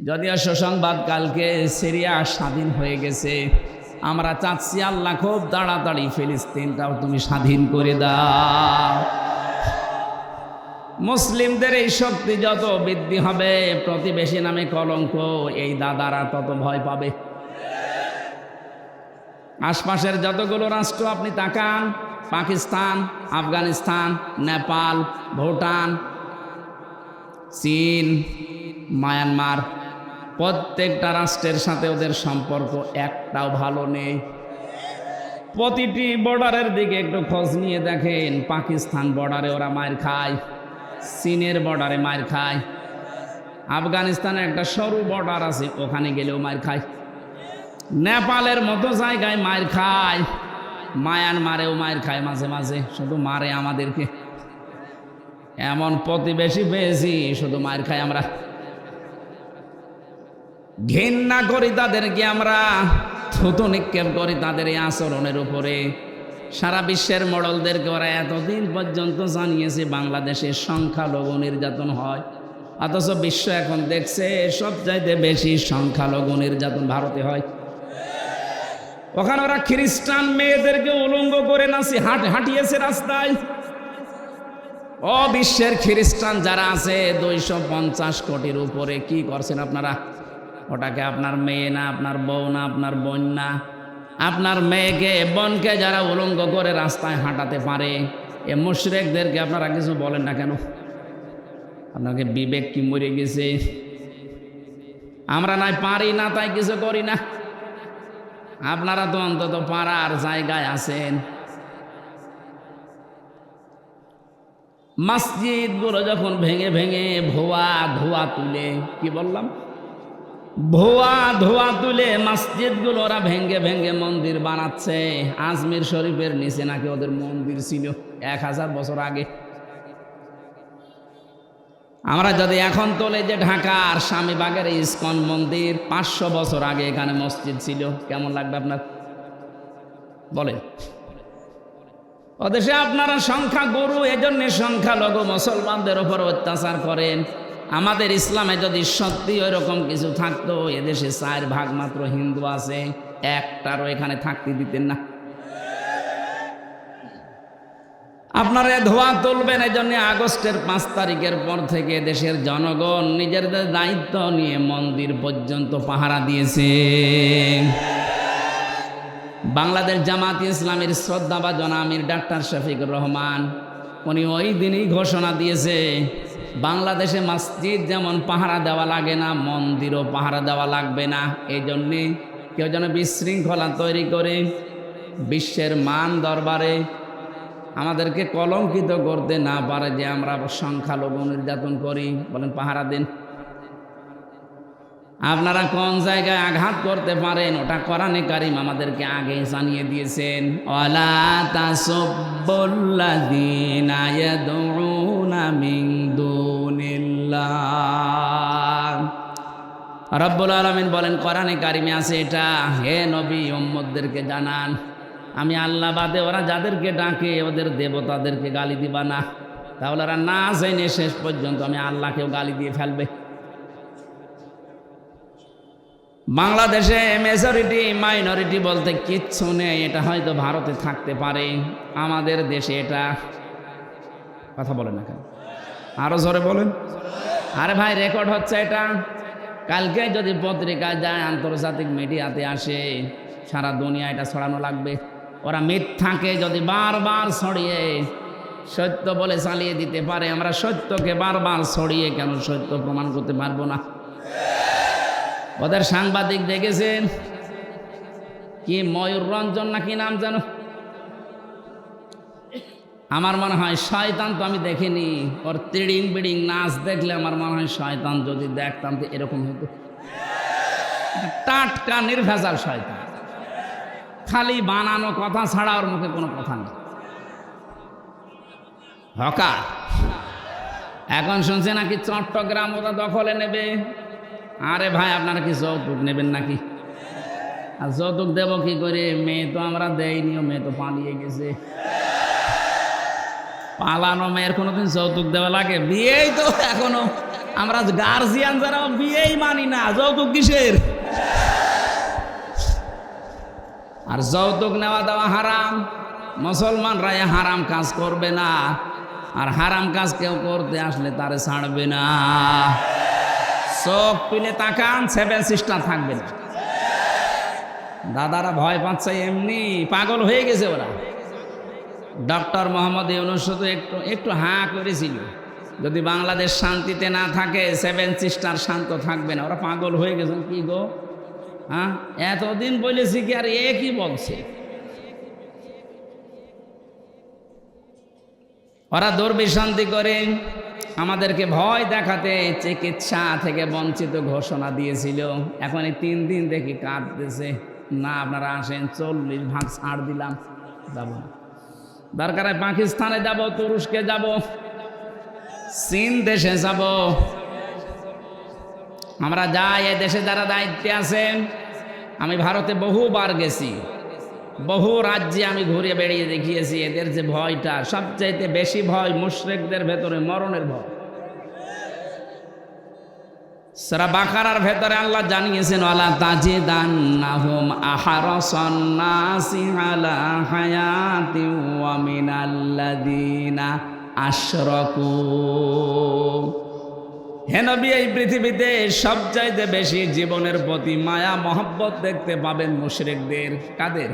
যদিও সুসংবাদ কালকে সিরিয়া স্বাধীন হয়ে গেছে, আমরা চাচ্ছি আল্লাহ খুব তাড়াতাড়ি ফিলিস্তিনটাও তুমি স্বাধীন করে দাও। মুসলিমদের এই শক্তি যত বৃদ্ধি হবে, প্রতিবেশী নামে কলঙ্ক এই দাদারা তত ভয় পাবে। আশপাশের যতগুলো রাষ্ট্র আপনি তাকান, পাকিস্তান, আফগানিস্তান, নেপাল, ভুটান, চীন, মায়ানমার, প্রত্যেকটা রাষ্ট্রের সাথে ওদের সম্পর্ক একটাও ভালো নেই। প্রতিটি বর্ডারের দিকে একটু খোঁজ নিয়ে দেখেন, পাকিস্তান বর্ডারে ওরা মার খায়, চীনের বর্ডারে মার খায়, আফগানিস্তানের একটা সরু বর্ডার আছে ওখানে গেলেও মার খায়, নেপালের মতো জায়গায় মার খায়, মায়ানমারেও মার খায় মাঝে মাঝে, শুধু মারে আমাদেরকে। এমন প্রতিবেশী পেয়েছি শুধু মার খায় আমরা, ঘৃণা করি তাদেরকে, আমরা থুতু নিক্ষেপ করি তাদের এই আচরণের উপরে। সারা বিশ্বের মডেলদেরকে ওরা এতদিন পর্যন্ত জানিয়েছে বাংলাদেশের সংখ্যালঘু নির্যাতন হয়, অথচ বিশ্ব এখন দেখছে সবচাইতে বেশি সংখ্যালঘু নির্যাতন ভারতে হয়। ওখানে ওরা খ্রিস্টান মেয়েদেরকে উলঙ্গ করে নাচি হাঁটিয়েছে রাস্তায়। ও বিশ্বের খ্রিস্টান যারা আছে 250 কোটির উপরে, কি করছেন আপনারা? ওটাকে আপনার মেয়ে না, আপনার বউ না, আপনার বোন না, আপনার মেয়েকে বোনকে যারা উলঙ্গ করে রাস্তায় হাঁটাতে পারে, এ মুশরিকদেরকে আপনারা কিছু বলেন না কেন? আপনাকে বিবেক কি মরে গেছে? আমরা নাই পারি না তাই কিছু করি না, আপনারা তো অন্তত পারার জায়গায় আছেন। মসজিদগুলো যখন ভেঙে ভেঙে ভুয়া ধোয়া তুলে, কি বললাম, ভুয়া ধোয়া তুলে মসজিদগুলো ওরা ভেঙে ভেঙে মন্দির বানাচ্ছে। আজমির শরীফের নিচে নাকি ওদের মন্দির ছিল 1000 বছর আগে। আমরা যদি এখন তোলে যে ঢাকার স্বামীবাগের ইসকন মন্দির 500 বছর আগে এখানে মসজিদ ছিল, কেমন লাগবে আপনার বলেন? ওদেশে আপনারা সংখ্যা গুরু, এজন্য সংখ্যালঘু মুসলমানদের উপর অত্যাচার করেন। আমাদের ইসলামে যদি সত্যি ওইরকম কিছু থাকতো, এদেশে 4 ভাগ মাত্র হিন্দু আছে, একটারও এখানে থাকতে দিতেন না। আপনারা ধোয়া তুলবেন, এই জন্য আগস্টের 5 তারিখের পর থেকে দেশের জনগণ নিজেদের দায়িত্ব নিয়ে মন্দির পর্যন্ত পাহারা দিয়েছে। বাংলাদেশ জামাত ইসলামের শ্রদ্ধাভাজন আমির ডাক্তার শফিকুর রহমান, উনি ওই দিনই ঘোষণা দিয়েছে, বাংলাদেশে মসজিদ যেমন পাহারা দেওয়া লাগে না, মন্দিরও পাহারা দেওয়া লাগবে না। এই জন্যে কেউ যেন বিশৃঙ্খলা তৈরি করে বিশ্বের মান দরবারে আমাদেরকে কলঙ্কিত করতে না পারে যে আমরা সংখ্যালঘু নির্যাতন করি। বলেন পাহারা দিন। আপনারা কোন জায়গায় আঘাত করতে পারেন ওটা কোরআনে কারীম আমাদেরকে আগে জানিয়ে দিয়েছেন। ওয়ালা তাসুব্বুল্লাযীনা ইয়াদউনা মিন দুনিল্লাহ। রব্বুল আলামিন বলেন কোরআনে কারীমে আছে এটা, হে নবী উম্মতদেরকে জানান, আমি আল্লাহ বাদে ওরা যাদেরকে ডাকে ওদের দেবতাদেরকে গালি দিবা না, তাহলে ওরা না জেনে শেষ পর্যন্ত আমি আল্লাহকেও গালি দিয়ে ফেলবে। বাংলাদেশে মেজরিটি মাইনরিটি বলতে কিচ্ছু নেই, এটা হয়তো ভারতে থাকতে পারে, আমাদের দেশে এটা। কথা বলেন না কেন? আরো জোরে বলেন। আরে ভাই রেকর্ড হচ্ছে এটা, কালকে যদি পত্রিকায় যায়, আন্তর্জাতিক মিডিয়াতে আসে, সারা দুনিয়া এটা ছড়ানো লাগবে। ওরা মিথ্যাকে যদি বারবার ছড়িয়ে সত্য বলে চালিয়ে দিতে পারে, আমরা সত্যকে বারবার ছড়িয়ে কেন সত্য প্রমাণ করতে পারবো না? ওদের সাংবাদিক দেখেছেন কি, ময়ূররঞ্জন নাকি নাম জানো, আমার মনে হয় শয়তান, তো আমি দেখিনি, ওর তিড়িং বিড়িং নাচ দেখলে আমার মনে হয় শয়তান যদি দেখতাম তো এরকম হতো। টাটকা নির্ভেজাল শয়তান, খালি বানানো কথা ছাড়া ওর মুখে কোনো কথা নেই। হকার এখন শুনছে নাকি চট্টগ্রাম ওরা দখলে নেবে। আরে ভাই আপনারা কি যৌতুক নেবেন নাকি? আর যৌতুক দেব কি করে? মেয়ে তো আমরা দেইনি, মেয়ে তো পালিয়ে গেছে। পালানো মেয়ের কোনোদিন যৌতুক দেওয়া লাগে? বিয়েই তো এখনো আমরা গার্জিয়ান যারা বিয়েই মানি না, যৌতুক কিসের? আর যৌতুক নেওয়া দেওয়া হারাম। মুসলমানরা হারাম কাজ করবে না, আর হারাম কাজ কেউ করতে আসলে তারে ছাড়বে না। চোখ তুলে তাকান, 7 সিস্টার থাকবে না। দাদারা ভয় পাচ্ছে, এমনি পাগল হয়ে গেছে ওরা। ডক্টর মোহাম্মদ ইউনূস শুধু একটু হাঁ করেছিল, যদি বাংলাদেশ শান্তিতে না থাকে 7 সিস্টার শান্ত থাকবে না। ওরা পাগল হয়ে গেছেন। কি গো, হ্যাঁ এতদিন বলেছি কি, আর এ কি বলছে? ওরা দুর্বিশান্তি করে আমাদেরকে ভয় দেখাতে চিকিৎসা থেকে বঞ্চিত ঘোষণা দিয়েছিল। এখন এই 3 দিন দেখি কাঁদতেছে, না আপনারা আসেন, 40 ভাগ ছাড় দিলাম, যাব না। দরকার হয় পাকিস্তানে যাব, তুরস্কে যাব, চীন দেশে যাব, আমরা যাই। এ দেশে যারা দায়িত্বে আছেন, আমি ভারতে বহুবার গেছি, বহু রাজ্যে আমি ঘুরে বেড়িয়ে দেখিয়েছি। এদের যে ভয়টা, সবচাইতে বেশি ভয় মুশরিকদের ভেতরে মরণের ভয়। সূরা বাকারার ভেতরে আল্লাহ জানিয়েছেন, ওয়ালা তাজিদান্নাহুম আহরাসান নাসি আলা হায়াতিন ওয়া মিনাল্লাযিনা আশরাকু। হে নবী, এই পৃথিবীতে সবচাইতে বেশি জীবনের প্রতি মায়া মহব্বত দেখতে পাবেন মুশরিকদের। কাদের?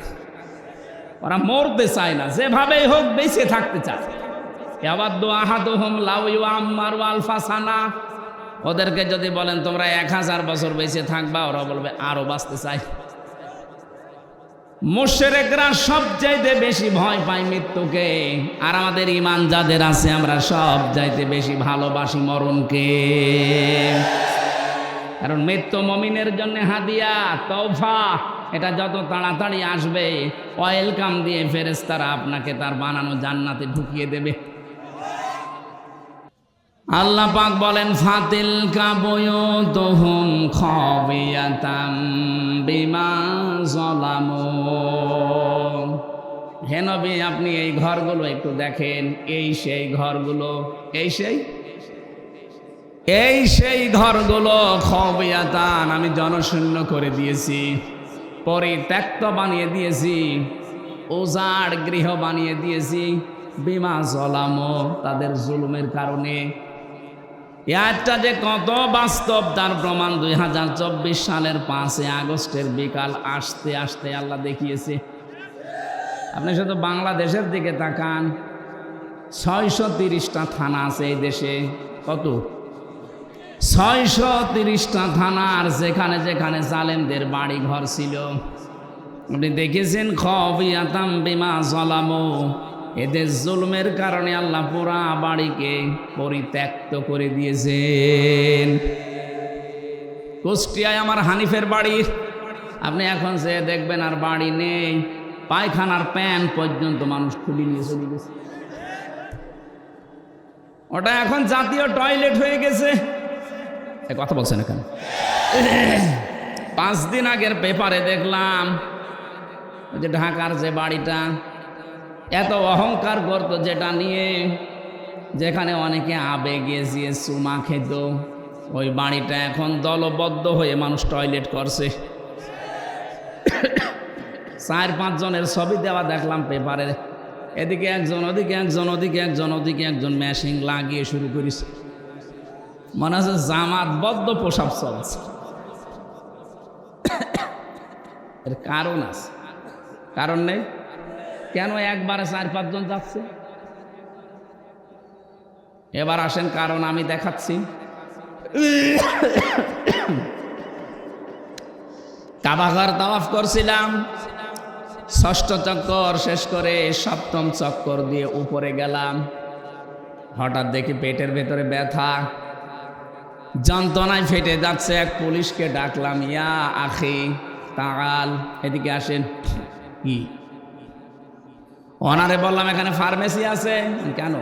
ওরা মরতে চায় না, যেভাবেই হোক বেঁচে থাকতে চায়। ইয়াওয়াদ্দু আহাদুহুম লাউ ইউআম্মারু আলফা সানা। ওদেরকে যদি বলেন তোমরা 1000 বছর বেঁচে থাকবা, ওরা বলবে আরো বাঁচতে চাই। মুশরিকরা সবচাইতে বেশি ভয় পায় মৃত্যুকে, আর আমাদের ঈমান যাদের আছে আমরা সবচাইতে বেশি ভালোবাসি মরণকে। কারণ মৃত্যু মুমিনের জন্য হাদিয়া, তওফা। এটা যত তাড়াতাড়ি আসবে, ওয়েলকাম দিয়ে ফেরেশতারা আপনাকে তার বানানো জান্নাতে ঢুকিয়ে দেবে। আল্লাহ পাক বলেন, ফাতিলকা বুয়ুতুহুম খাবিয়াতাম বিমা যালামু। হে নবী, আপনি এই ঘরগুলো একটু দেখেন, এই সেই ঘরগুলো, এই সেই ঘরগুলো খাবিয়াতান, আমি জনশূন্য করে দিয়েছি, পরিত্যক্ত বানিয়ে দিয়েছি, উজাড় গৃহ বানিয়ে দিয়েছি, বিমা যালামু, তাদের জুলুমের কারণে। একটা যে কত বাস্তব তার প্রমাণ 2024 সালের 5 আগস্টের বিকাল আসতে আসতে আল্লাহ দেখিয়েছে। আপনি শুধু বাংলাদেশের দিকে তাকান, 630টা থানা আছে এই দেশে। কত? 630টা থানা। আর যেখানে যেখানে জালেমদের বাড়ি ঘর ছিল, আপনি দেখেছেন খাবিয়াতাম বিমা যালামু, এদের জুলমের কারণে আল্লাহ পুরা বাড়িকে পরিত্যক্ত করে দিয়েছেন। কুষ্টিয়ায় আমার হানিফের বাড়ি, আপনি এখন যে দেখবেন আর বাড়ি নেই, পায়খানার প্যান পর্যন্ত মানুষ খুলে নিয়ে চলে গেছে। ওটা এখন জাতীয় টয়লেট হয়ে গেছে। কথা বলছেন এখানে? 5 দিন আগের পেপারে দেখলাম যে ঢাকার যে বাড়িটা এত অহংকার করতো, যেটা নিয়ে যেখানে অনেকে আবেগে গিয়ে চুমা খেত, ওই বাড়িটা এখন দলবদ্ধ হয়ে মানুষ টয়লেট করছে। 4-5 জনের ছবি দেওয়া দেখলাম পেপারে। এদিকে একজন, ওদিকে একজন, ওদিকে একজন, ওদিকে একজন, মেশিন লাগিয়ে শুরু করেছে। মনে হচ্ছে জামাতবদ্ধ প্রসাব চলছে। এর কারণ আছে, কারণ নেই কেন? একবারে 4-5 জন যাচ্ছে। এবার আসেন কারণ আমি দেখাচ্ছি। কাবাঘর তাওয়াফ করছিলাম, 6ষ্ঠ চক্কর শেষ করে 7ম চক্কর দিয়ে উপরে গেলাম। হঠাৎ দেখি পেটের ভেতরে ব্যথা, যন্ত্রণায় ফেটে যাচ্ছে। এক পুলিশকে ডাকলাম, ইয়া আখি তাআল, এদিকে আসেন। কি? ওনারে বললাম এখানে ফার্মেসি আছে। কেন?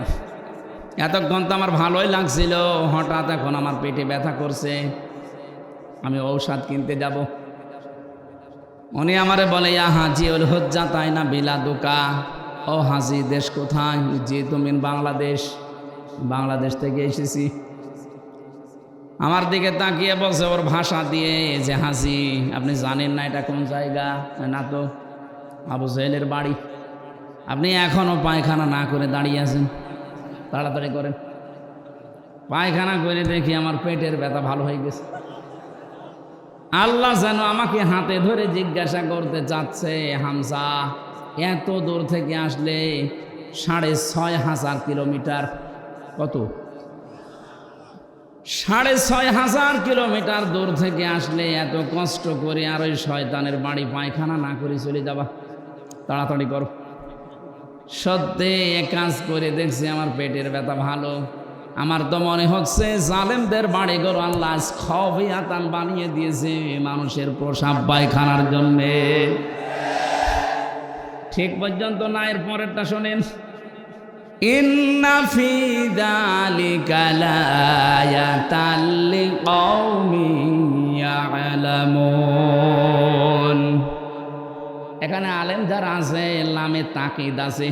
এতক্ষণ তো আমার ভালোই লাগছিল, হঠাৎ এখন আমার পেটে ব্যথা করছে, আমি ঔষধ কিনতে যাব। উনি আমারে বলে, ইয়া হাজি উল হুজ্জা তাই না বিলাদুকা। ও হাজি, দেশ কোথায়? জি তুমি বাংলাদেশ। বাংলাদেশ থেকে এসেছি। আমার দিকে তাকিয়ে বলছে ওর ভাষা দিয়ে যে হাসি, আপনি জানেন না এটা কোন জায়গা? না তো, আবু জেহেলের বাড়ি। আপনি এখনো পায়খানা না করে দাঁড়িয়ে আছেন, তাড়াতাড়ি করেন। পায়খানা করে দেখি আমার পেটের ব্যথা ভালো হয়ে গেছে। আল্লাহ যেন আমাকে হাতে ধরে জিজ্ঞাসা করতে চাচ্ছে, হামজা এত দূর থেকে আসলে 6,500 কিলোমিটার, কত 6,500 কিলোমিটার দূর থেকে আসলে এত কষ্ট করে আর ওই শয়তানের বাড়ি পায়খানা না করে চলে যাবা, তাড়াতাড়ি করো। সত্যি এক কাজ করে দেখছি আমার পেটের ব্যথা ভালো। আমার তো মনে হচ্ছে জালেমদের বাড়ি ঘর আল্লাহ খবিয়াতান বানিয়ে দিয়েছে মানুষের প্রসাব পায়খানার জন্যে। ঠিক পর্যন্ত না, এর পরেরটা শোনেন। ইন্না ফি যালিকা লায়াতাল লিকাউমিন ইয়ালামুন। এখানে আলেম যারা আছে লামে তাকিদ আছে।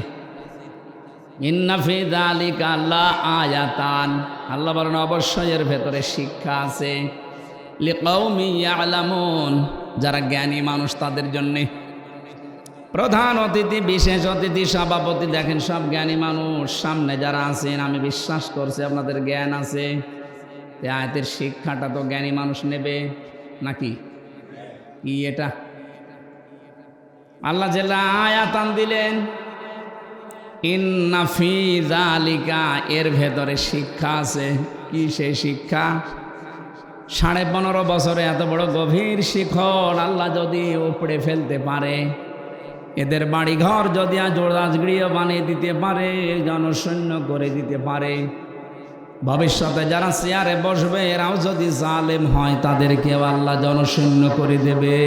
ইন্না ফি যালিকা লাআয়াতান, আল্লাহ বলেন অবশ্যই এর ভেতরে শিক্ষা আছে। লিকাউমিন ইয়ালামুন, যারা জ্ঞানী মানুষ তাদের জন্যে। প্রধান অতিথি, বিশেষ অতিথি, সভাপতি, দেখেন সব জ্ঞানী মানুষ। সামনে যারা আছেন আমি বিশ্বাস করছি আপনাদের জ্ঞান আছে। এই আয়াতের শিক্ষাটা তো জ্ঞানী মানুষ নেবে নাকি? কি এটা? আল্লাহ জেলা আয়াতান দিলেন, ইন্না ফি যালিকা, এর ভেতরে শিক্ষা আছে। কি সেই শিক্ষা? 15.5 বছরে এত বড় গভীর শিখর আল্লাহ যদি উপড়ে ফেলতে পারে, এদের বাড়িঘর যদি জোড়াজগড়িয়ে বানিয়ে দিতে পারে, জনশূন্য করে দিতে পারে, ভবিষ্যতে যারা চেয়ারে বসবে এরাও যদি জালেম হয় তাদেরকেও আল্লাহ জনশূন্য করে দেবে।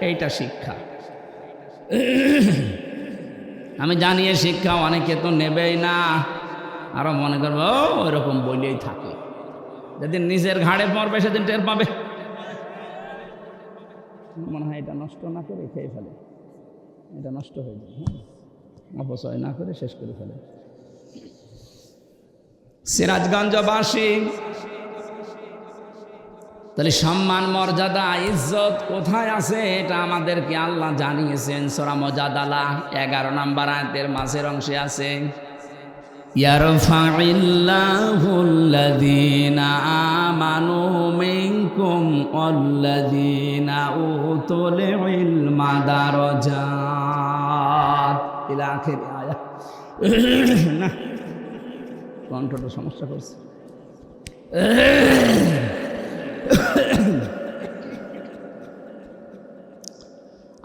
এইটা শিক্ষা। আমি জানি এই শিক্ষা অনেকে তো নেবেই না, আরো মনে করবো ওইরকম বলেই থাকে। যেদিন নিজের ঘাড়ে পড়বে সেদিন টের পাবে। মনে হয় এটা নষ্ট না করে খেয়ে ফেলে, এটা নষ্ট হয়ে যায়। হ্যাঁ, অপচয় না করে শেষ করে ফেলে। সিরাজগঞ্জবাসী, তাহলে সম্মান, মর্যাদা, ইজ্জত কোথায় আছে এটা আমাদেরকে আল্লাহ জানিয়েছেন। সূরা মুজাদালা 11 নম্বর আয়াতের মাঝের অংশে আছে, ইয়ারফাইল্লাহুল্লাযীনা আমানু মিনকুম ওয়াল্লাযীনা উতুল ইলমা দারাজাত, ইলা আখির আয়াত। না, কণ্ঠটা সমস্যা করছে।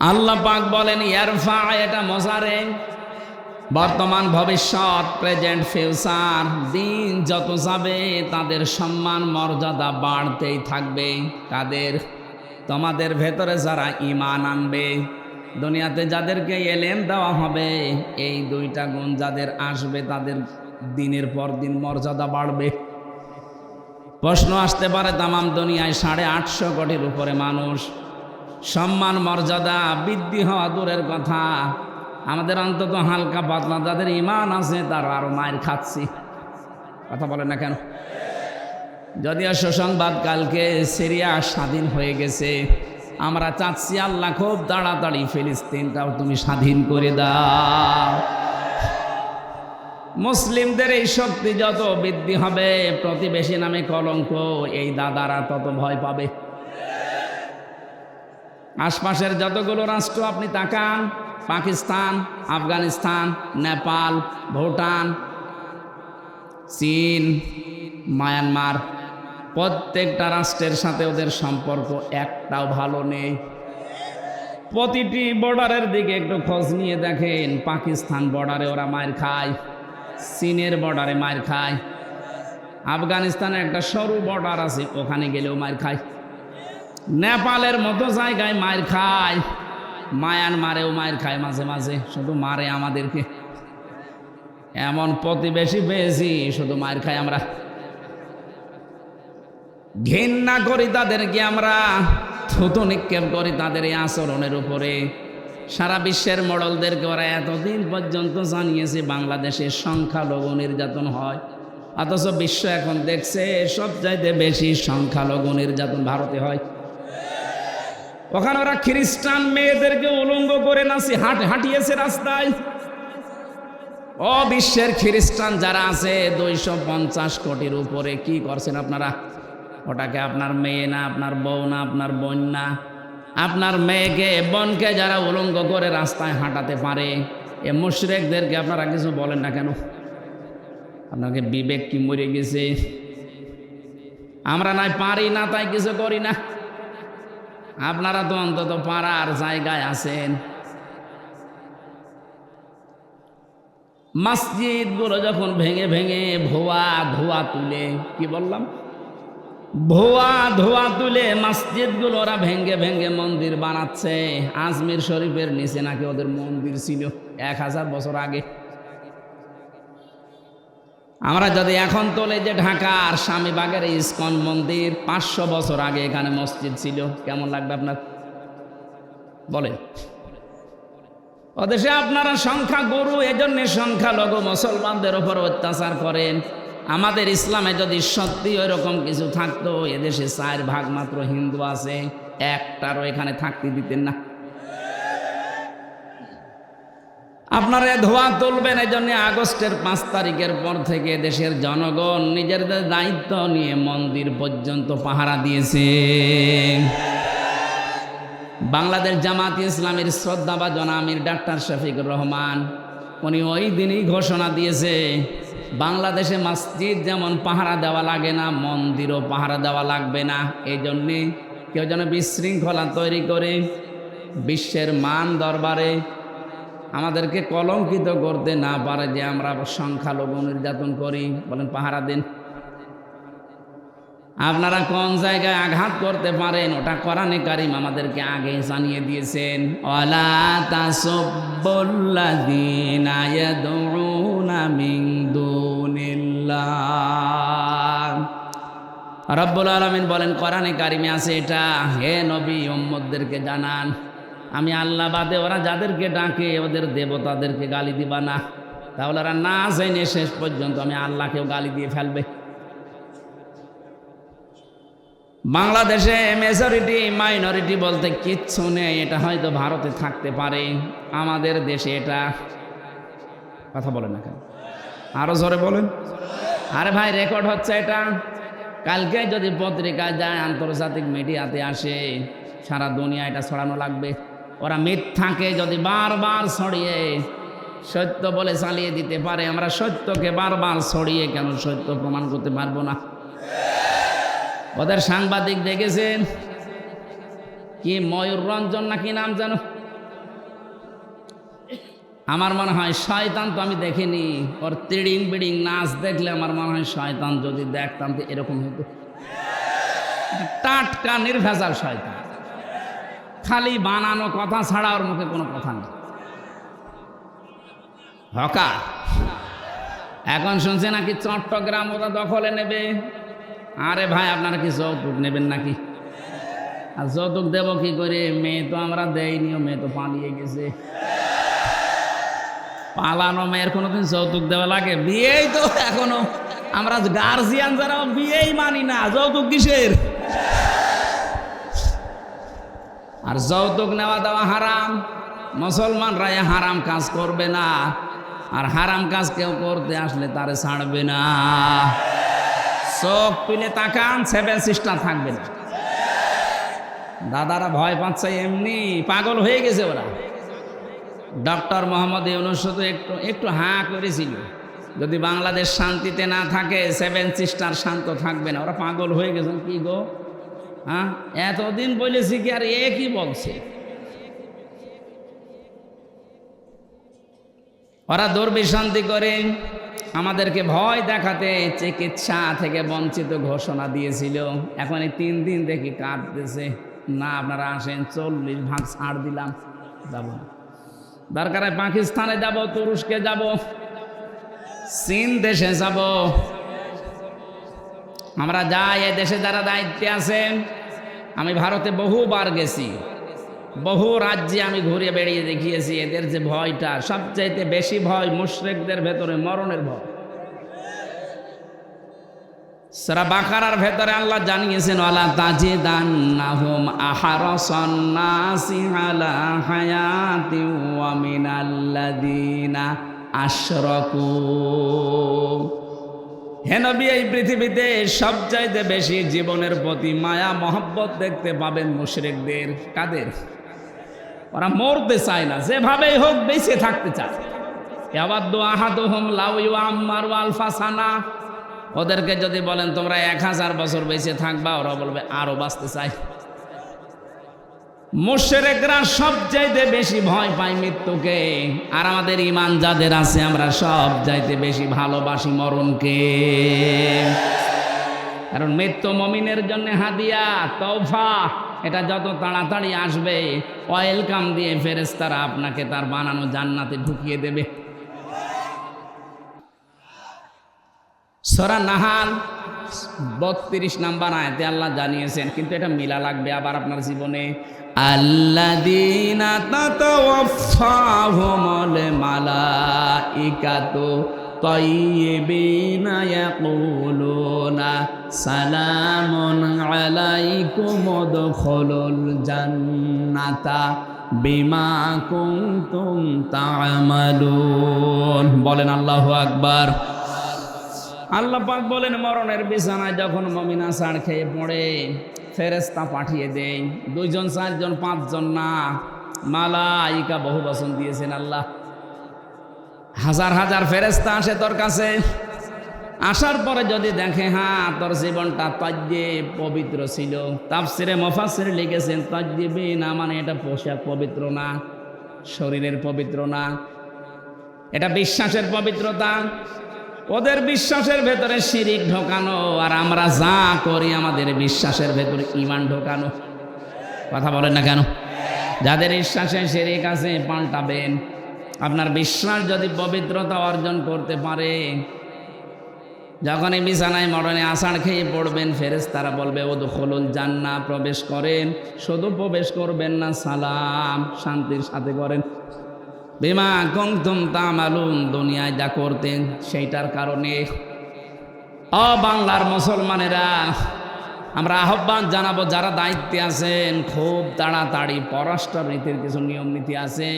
আল্লাহ পাক বলেন ইয়ারফা, এটা মজারে, বর্তমান, ভবিষ্যৎ, প্রেজেন্ট, ফিউচার। দিন যত যাবে তাদের সম্মান মর্যাদা বাড়তেই থাকবে। কাদের? তোমাদের ভেতরে যারা ঈমান আনবে, দুনিয়াতে যাদেরকে ইলম দেওয়া হবে, এই 2টা গুণ যাদের আসবে তাদের দিনের পর দিন মর্যাদা বাড়বে। প্রশ্ন আসতে পারে, তামাম দুনিয়ায় 850 কোটির উপরে মানুষ, সম্মান মর্যাদা বৃদ্ধি হওয়া দূরের কথা, আমাদের অন্তত হালকা পাতলা যাদের ঈমান আছে তারা আরো মায়ের খাচ্ছি। কথা বলে না কেন? যদিও সুসংবাদ, কালকে সিরিয়া স্বাধীন হয়ে গেছে। আমরা চাচ্ছি আল্লাহ খুব তাড়াতাড়ি ফিলিস্তিনটাও তুমি স্বাধীন করে দাও। মুসলিমদের এই শক্তি যত বৃদ্ধি হবে, প্রতিবেশী নামে কলঙ্ক এই দাদারা তত ভয় পাবে। আশপাশের যতগুলো রাষ্ট্র আপনি তাকান, পাকিস্তান, আফগানিস্তান, নেপাল, ভুটান, চীন, মায়ানমার, প্রত্যেকটা রাষ্ট্রের সাথে ওদের সম্পর্ক একটাও ভালো নেই। প্রতিটি বর্ডারের দিকে একটু খোঁজ নিয়ে দেখেন, পাকিস্তান বর্ডারে ওরা মার খায়, চীনের বর্ডারে মার খায়, আফগানিস্তানের একটা সরু বর্ডার আছে ওখানে গেলেও মার খায়, নেপালের মতো জায়গায় মার খায়, মায়ানমারেও মার খায় মাঝে মাঝে, শুধু মারে আমাদেরকে। এমন প্রতিবেশী পেয়েছি শুধু মার খায় আমরা। ঘৃণা করি তাদেরকে, আমরা থুতু নিক্ষেপ করি তাদের এই আচরণের উপরে। সারা বিশ্বের মডেলদেরকে ওরা এতদিন পর্যন্ত জানিয়েছে বাংলাদেশের সংখ্যালঘু নির্যাতন হয়। অথচ বিশ্ব এখন দেখছে সবচাইতে বেশি সংখ্যালঘু নির্যাতন ভারতে হয়। ওখানে ওরা খ্রিস্টান মেয়েদেরকে উলঙ্গ করে নাচি হাঁটিয়েছে রাস্তায়। ও বিশ্বের খ্রিস্টান যারা আছে 250 কোটির উপরে, কি করছেন আপনারা? ওটাকে আপনার মেয়ে না, আপনার বউ না, আপনার বোন না, আপনার মেয়েকে বোনকে যারা উলঙ্গ করে রাস্তায় হাঁটাতে পারে, এ মুশরিকদেরকে আপনারা কিছু বলেন না কেন? আপনাকে বিবেক কি মরে গেছে? আমরা নাই পারি না তাই কিছু করি না, আপনারা তো অন্তত পারার জায়গায় আছেন। মসজিদগুলো যখন ভেঙে ভেঙে ধোয়া তুলে, কি বললাম, ধোয়া তুলে মসজিদগুলো ওরা ভেঙে ভেঙে মন্দির বানাচ্ছে। আজমির শরীফের নিচে নাকি ওদের মন্দির ছিল 1000 বছর আগে। আমরা যদি এখন তোলে যে ঢাকার স্বামীবাগের ইসকন মন্দির 500 বছর আগে এখানে মসজিদ ছিল, কেমন লাগবে আপনার বলেন? ওদেশে আপনারা সংখ্যা গুরু, এজন্য সংখ্যালঘু মুসলমানদের উপর অত্যাচার করেন। আমাদের ইসলামে যদি সত্যি ওইরকম কিছু থাকতো, এদেশে 4 ভাগ মাত্র হিন্দু আছে, একটারও এখানে থাকতে দিতেন না। আপনারা ধোয়া তুলবেন, এই জন্য আগস্টের 5 তারিখের পর থেকে দেশের জনগণ নিজেদের দায়িত্ব নিয়ে মন্দির পর্যন্ত পাহারা দিয়েছে। বাংলাদেশ জামাত ইসলামের শ্রদ্ধাভাজন আমির ডাক্তার শফিকুর রহমান, উনি ওই দিনই ঘোষণা দিয়েছে, বাংলাদেশে মসজিদ যেমন পাহারা দেওয়া লাগে না, মন্দিরও পাহারা দেওয়া লাগবে না। এই জন্যে কেউ যেন বিশৃঙ্খলা তৈরি করে বিশ্বের মান দরবারে আমাদেরকে কলঙ্কিত করতে না পারে যে আমরা সংখ্যালঘু নির্যাতন করি। বলেন পাহারা দিন। আপনারা কোন জায়গায় আঘাত করতে পারেন ওটা কোরআনে কারীম আমাদেরকে আগে জানিয়ে দিয়েছেন। ওয়ালা তাসুব্বুল্লাযীনা ইয়াদউনা মিন দুনিল্লাহ। রব্বুল আলামিন বলেন কোরআনে কারীমে আছে এটা, হে নবী উম্মতদেরকে জানান, আমি আল্লাহ বাদে ওরা যাদেরকে ডাকে ওদের দেবতাদেরকে গালি দিবা না, তাহলে ওরা না জেনে শেষ পর্যন্ত আমি আল্লাহকেও গালি দিয়ে ফেলবে। বাংলাদেশে মেজরিটি মাইনরিটি বলতে কিচ্ছু নেই, এটা হয়তো ভারতে থাকতে পারে, আমাদের দেশে এটা কথা বলেন না কেন? আরো জোরে বলেন। আরে ভাই রেকর্ড হচ্ছে এটা, কালকে যদি পত্রিকায় যায়, আন্তর্জাতিক মিডিয়াতে আসে, সারা দুনিয়া এটা ছড়ানো লাগবে। ওরা মিথ্যাকে যদি বারবার ছড়িয়ে সত্য বলে চালিয়ে দিতে পারে, আমরা সত্যকে বারবার ছড়িয়ে কেন সত্য প্রমাণ করতে পারবো না? ওদের সাংবাদিক দেখেছেন কি, ময়ূর রঞ্জন নাকি নাম জানো, আমার মনে হয় শয়তান, তো আমি দেখিনি, ওর তিড়িং বিড়িং নাচ দেখলে আমার মনে হয় শয়তান যদি দেখতাম তো এরকম হতো। টাটকা নির্ভেজাল শয়তান, খালি বানানো কথা ছাড়া ওর মুখে কোনো কথা নেই। হকার এখন শুনছে নাকি চট্টগ্রাম ওরা দখলে নেবে। আরে ভাই আপনারা কি যৌতুক নেবেন নাকি? আর যৌতুক দেব কি করে? মেয়ে তো আমরা দেইনি, মেয়ে তো পালিয়ে গেছে। পালানো মেয়ের কোনোদিন যৌতুক দেওয়া লাগে? বিয়েই তো এখনো আমরা গার্জিয়ান যারা বিয়েই মানি না, যৌতুক কিসের? আর যৌতুক নেওয়া দেওয়া হারাম, মুসলমানরা হারাম কাজ করবে না, আর হারাম কাজ কেউ করতে আসলে তারে ছাড়বে না। চোখ তুলে তাকান, 7 সিস্টার থাকবে না। দাদারা ভয় পাচ্ছে, এমনি পাগল হয়ে গেছে ওরা। ডক্টর মোহাম্মদ ইউনূস শুধু একটু হাঁ করেছিল, যদি বাংলাদেশ শান্তিতে না থাকে 7 সিস্টার শান্ত থাকবে না। ওরা পাগল হয়ে গেছেন। কি গো, হ্যাঁ এতদিন বলেছি কি আর এ কি বলছে? ওরা দুর্বিশান্তি করে আমাদেরকে ভয় দেখাতে চিকিৎসা থেকে বঞ্চিত ঘোষণা দিয়েছিল। এখন এই 3 দিন দেখি কাঁদতেছে, না আপনারা আসেন, 40 ভাগ ছাড় দিলাম, যাব না। দরকার হয় পাকিস্তানে যাব, তুরস্কে যাব, চীন দেশে যাব, আমরা যাই। এ দেশে যারা দায়িত্বে আছেন, আমি ভারতে বহুবার গেছি, বহু রাজ্যে আমি ঘুরে বেড়িয়ে দেখিয়েছি। এদের যে ভয়টা, সবচাইতে বেশি ভয় মুশরিকদের ভেতরে মরণের ভয়। সূরা বাকারার ভেতরে আল্লাহ জানিয়েছেন ওয়ালা তাজিদান্নাহুম আহরাসান নাসি আলা হায়াতিন ওয়া মিনাল্লাযিনা আশরাকু। হে নবী, এই পৃথিবীতে সবচাইতে বেশি জীবনের প্রতি মায়া মহব্বত দেখতে পাবেন মুশরিকদের। কাদের? ওরা মরতে চায় না, যেভাবেই হোক বেঁচে থাকতে চায়। ইয়াওয়াদ্দু আহাদুহুম লাউ ইউআম্মারু আলফা সানা। ওদেরকে যদি বলেন তোমরা 1000 বছর বেঁচে থাকবা, ওরা বলবে আরো বাঁচতে চাই। মুশরিকরা সবচাইতে বেশি ভয় পায় মৃত্যুকে, আর আমাদের ঈমান যাদের আছে আমরা সবচাইতে বেশি ভালোবাসি মরণকে। কারণ মৃত্যু মুমিনের জন্য হাদিয়া, তওফা। এটা যত তাড়াতাড়ি আসবে ওয়েলকাম দিয়ে ফেরেশতারা আপনাকে তার বানানো জান্নাতে ঢুকিয়ে দেবে। সূরা নাহাল 32 নম্বর আয়াতে আল্লাহ জানিয়েছেন, কিন্তু এটা মিলা লাগবে আবার আপনার জীবনে। আল্লাযীনা তাতাওয়াফাহুমুল মালাইকাতু তাইয়্যিবিনা ইয়াকুলুনা সালামুন আলাইকুম উদখুলুল জান্নাতা বিমা কুনতুম তা'মালুন। বলেন আল্লাহু আকবার। আল্লাহ পাক বলেন, মরণের বিছানায় যখন মুমিন আছাড় খেয়ে পড়ে, ফেরেশতা পাঠিয়ে দেয়। 2 জন 4 জন 5 জন না, মালাইকা বহু বচন দিয়েছেন আল্লাহ। হাজার হাজার ফেরেশতা আসে তোর কাছে। আসার পরে যদি দেখে হ্যাঁ তোর জীবনটা তাজ্জিব পবিত্র ছিল, তাফসিরে মুফাসসির লিখেছেন তাজ্জিবি না মানে এটা পোশাক পবিত্র না, শরীরের পবিত্র না, এটা বিশ্বাসের পবিত্রতা। ওদের বিশ্বাসের ভেতরে শিরিক ঢোকানো, আর আমরা যা করি আমাদের বিশ্বাসের ভেতরে ঈমান ঢোকানো। কথা বলেন না কেন? যাদের বিশ্বাসে শিরিক আছে পাল্টাবেন। আপনার বিশ্বাস যদি পবিত্রতা অর্জন করতে পারে, যখনই বিছানায় মরণে আষাঢ় খেয়ে পড়বেন, ফেরেশতারা বলবে উদখুলুল জান্নাহ, প্রবেশ করেন। শুধু প্রবেশ করবেন না, সালাম শান্তির সাথে করেন। বিমা কুনতুম তা'মালুন, দুনিয়ায় যা করতেন সেইটার কারণে। বাংলার মুসলমানেরা, আমরা আহ্বান জানাবো যারা দায়িত্বে আছেন, খুব তাড়াতাড়ি পররাষ্ট্রনীতির কিছু নিয়ম নীতি আছে।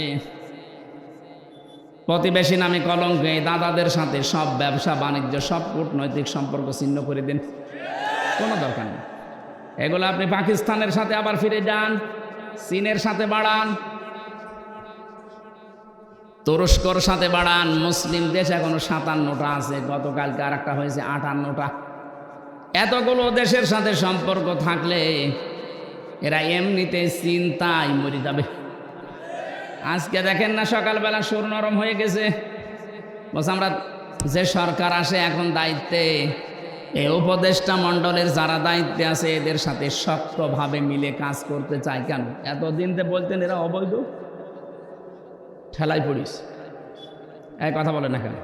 প্রতিবেশী নামে কলঙ্ক, দাদাদের সাথে সব ব্যবসা বাণিজ্য সব কূটনৈতিক সম্পর্ক ছিন্ন করে দিন, কোনো দরকার নেই। এগুলো আপনি পাকিস্তানের সাথে আবার ফিরে যান, চীনের সাথে বাড়ান, তুরস্কর সাথে বাড়ান। মুসলিম দেশ এখনো 57টা আছে, গতকালকে আর একটা হয়েছে 58টা। এতগুলো দেশের সাথে সম্পর্ক থাকলে এরা এমনিতে চিন্তায় মরে যাবে। আজকে দেখেন না সকালবেলা সুর নরম হয়ে গেছে, বলছে আমরা যে সরকার আসে এখন দায়িত্বে, এই উপদেষ্টা মণ্ডলের যারা দায়িত্বে আছে এদের সাথে শক্তভাবে মিলে কাজ করতে চায়। কেন? এতদিন তো বলতেন এরা অবৈধ, ঠেলায় পড়িস। এই কথা বলে না কেন?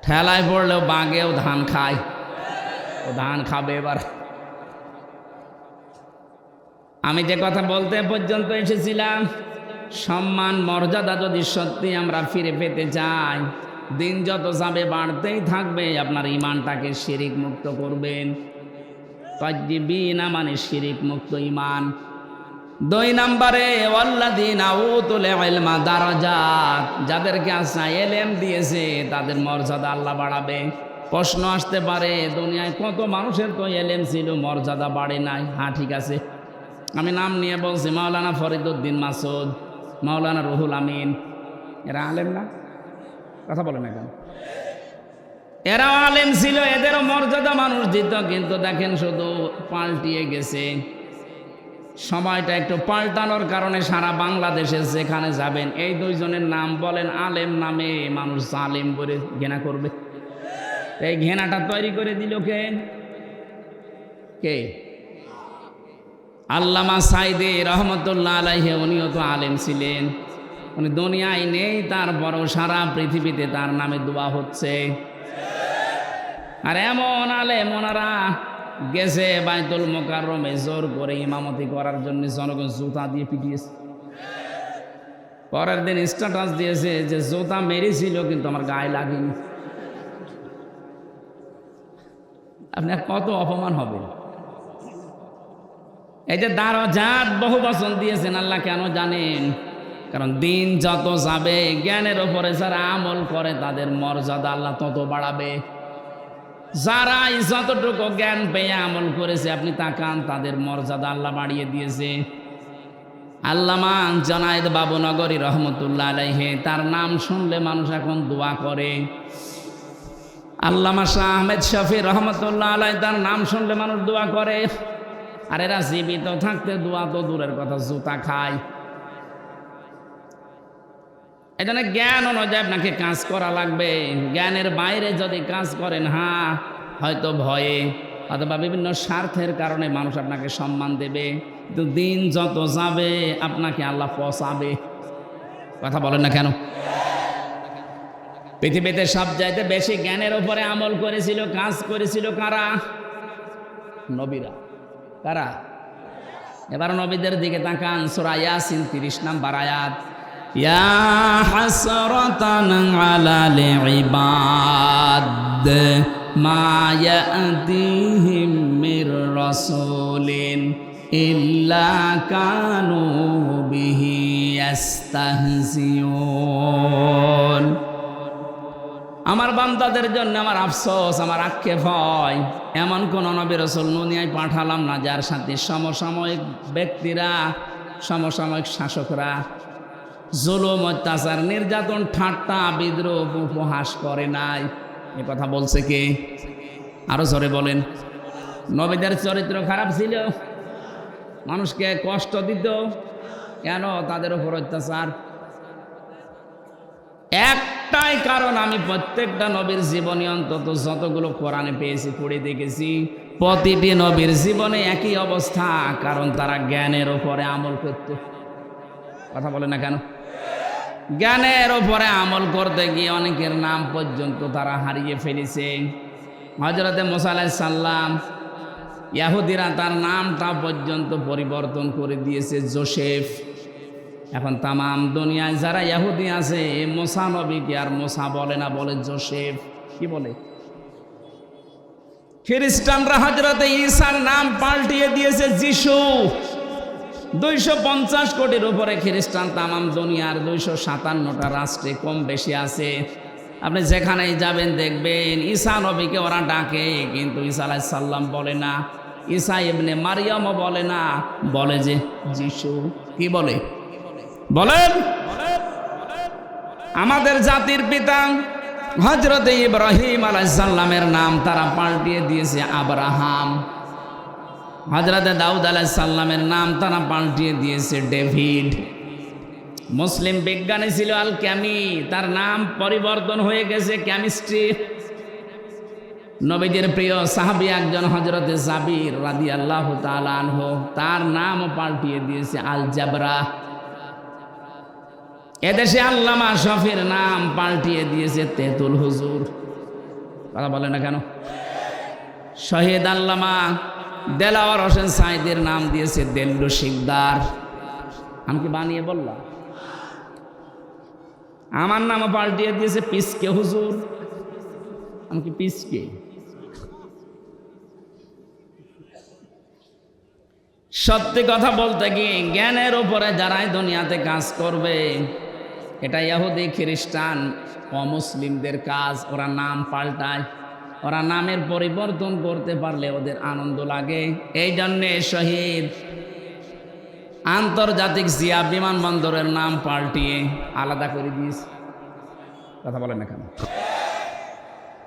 ঠেলায় পড়লেও বাঘেও ধান খায়, ও ধান খাবে এবার। আমি যে কথা বলতে পর্যন্ত এসেছিলাম, সম্মান মর্যাদা যদি সত্যি আমরা ফিরে পেতে চাই, দিন যত যাবে বাড়তেই থাকবে। আপনার ঈমানটাকে শিরিক মুক্ত করবেন। তাজ্জিবিনা মানে শিরিক মুক্ত ঈমান। 2 নম্বরে ওয়াল্লাযীনা উতুল ইলমা দারাজাত, যাদেরকে আল্লাহ ইলম দিয়েছে তাদের মর্যাদা আল্লাহ বাড়াবে। প্রশ্ন আসতে পারে, দুনিয়ায় কত মানুষের তো ইলম ছিল, মর্যাদা বাড়ে নাই। হ্যাঁ ঠিক আছে, আমি নাম নিয়ে বলছি, মাওলানা ফরিদউদ্দিন মাসুদ, মাওলানা রুহুল আমিন, এরা আলেম না? কথা বলে না কেন? এরা আলেম ছিল, এদেরও মর্যাদা মানুষ দিত, কিন্তু দেখেন শুধু পাল্টিয়ে গেছে। সময়টা একটু পাল্টানোর কারণে সারা বাংলাদেশে যেখানে যাবেন এই 2 জনের নাম বলেন আলেম, নামে মানুষ জালেম বলে ঘৃণা করবে। এই ঘৃণাটা তৈরি করে দিল কে? আল্লামা সাইদি রহমতুল্লাহ আলাইহি, উনিও তো আলেম ছিলেন। উনি দুনিয়ায় নেই, তারপরও সারা পৃথিবীতে তার নামে দোয়া হচ্ছে। আর এমন আলেম ওনারা গেছে বাইতুল মুকাররমে জোর করে ইমামতি করার জন্য, জনগণ জুতা দিয়ে পিটিয়েছে। পরের দিন স্ট্যাটাস দিয়েছে যে জুতা মেরেছিল কিন্তু আমার গায়ে লাগেনি। আপনার কত অপমান হবে। এই যে দারাজাত বহু বচন দিয়েছেন আল্লাহ, কেন জানেন? কারণ দিন যত যাবে, জ্ঞানের ওপরে যারা আমল করে তাদের মর্যাদা আল্লাহ তত বাড়াবে। যারা যতটুকু জ্ঞান পেয়ে আমল করেছে আপনি তাকান, তাদের মর্যাদা আল্লাহ বাড়িয়ে দিয়েছে। আল্লামা জনায়েদ বাবুনগরী রহমতুল্লাহ আলাইহি, তার নাম শুনলে মানুষ এখন দোয়া করে। আল্লামা শাহ আহমেদ শফি রহমতুল্লাহ আলাইহি, তার নাম শুনলে মানুষ দোয়া করে। আর এরা জীবিত থাকতে দোয়া তো দূরের কথা, জুতা খায়। এই জন্য জ্ঞান অনুযায়ী আপনাকে কাজ করা লাগবে। জ্ঞানের বাইরে যদি কাজ করেন, হয়তো ভয়ে অথবা বিভিন্ন স্বার্থের কারণে মানুষ আপনাকে সম্মান দেবে, কিন্তু দিন যত যাবে আপনাকে আল্লাহ পচাবে। কথা বলেন না কেন? পৃথিবীতে সবচাইতে বেশি জ্ঞানের উপরে আমল করেছিল, কাজ করেছিল কারা? নবীরা। কারা? এবার নবীদের দিকে তাকান, সূরা ইয়াসিন 30 নম্বর আয়াত। ইয়া হাসরাতান আলাল ইবাদ মা ইয়াতিহিম মির রাসূলিন ইল্লা কানু বিহি ইস্তাহজিউন। আমার বান্দাদের জন্য আমার আফসোস, আমার আক্ষেপ হয়, এমন কোন নবী রাসূল দুনিয়ায় পাঠালাম না যার সাথে সমসাময়িক ব্যক্তিরা, সমসাময়িক শাসকরা জুলুম, অত্যাচার, নির্যাতন, ঠাট্টা, বিদ্রোহ, উপহাস করে নাই। এ কথা বলছে কে? আরো জোরে বলেন। নবীদের চরিত্র খারাপ ছিল, মানুষকে কষ্ট দিত, কেন? তাদের উপর অত্যাচার। একটাই কারণ, আমি প্রত্যেকটা নবীর জীবনী অন্তত যতগুলো কোরআনে পেয়েছি, পড়ে দেখেছি, প্রতিটি নবীর জীবনে একই অবস্থা, কারণ তারা জ্ঞানের উপরে আমল করত। কথা বলে না কেন? জ্ঞানের উপরে আমল করতে গিয়ে অনেকের নাম পর্যন্ত তারা হারিয়ে ফেলেছে। হযরতে মুসা আলাইহিস সালাম, ইহুদিরা তার নামটা পর্যন্ত পরিবর্তন করে দিয়েছে জোসেফ। এখন তামাম দুনিয়ায় যারা ইহুদি আছে, মুসা নবীকে আর মুসা বলে না, বলে জোসেফ। কি বলে? খ্রিস্টানরা হযরতে ঈসার নাম পাল্টিয়ে দিয়েছে যিশু। 250 কোটির উপরে খ্রিস্টান তামাম দুনিয়ার 257টা রাষ্ট্রে কম বেশি আছে। আপনি যেখানেই যাবেন দেখবেন ঈসা নবীকে ওরা ডাকে, কিন্তু ঈসা আলাইহিস সালাম বলে না, ঈসা ইবনে মারিয়ামও বলে না, বলে যে যিশু। কি বলে? বলেন। আমাদের জাতির পিতা হযরতে ইব্রাহিম আলাইহিস সালামের নাম তারা পাল্টিয়ে দিয়েছে আব্রাহাম। হযরতে দাউদ আলাইহিস সালামের নাম তারা পাল্টিয়ে দিয়েছে ডেভিড। মুসলিম বিজ্ঞানী ছিল আল ক্যামি, তার নাম পরিবর্তন হয়ে গেছে কেমিস্ট্রি। নবীদের প্রিয় সাহাবী একজন হযরতে জাবির রাদিয়াল্লাহু তাআলা আনহু, তার নামও পাল্টিয়ে দিয়েছে আল জাবরা। এদেশে আল্লামা শফির নাম পাল্টিয়ে দিয়েছে তেতুল হুজুর। কথা বলে না কেন? শহীদ আল্লামা দেলাওয়ার হোসেন সাঈদীর নাম দিয়েছে দেল্লু শিকদার। আমি কি বানিয়ে বললাম? আমার নামও পাল্টিয়ে দিয়েছে পিসকে হুজুর। আমি কি পিসকে? সত্যি কথা বলতে কি, জ্ঞানের উপরে যারাই দুনিয়াতে কাজ করবে, এটা ইহুদি, খ্রিস্টান, অমুসলিমদের কাজ। ওরা নাম পাল্টায়, ওরা নামের পরিবর্তন করতে পারলে ওদের আনন্দ লাগে। এই জন্যে শহীদ আন্তর্জাতিক জিয়া বিমানবন্দরের নাম পাল্টিয়ে আলাদা করে দিয়েছে। কথা বলেন না কেন?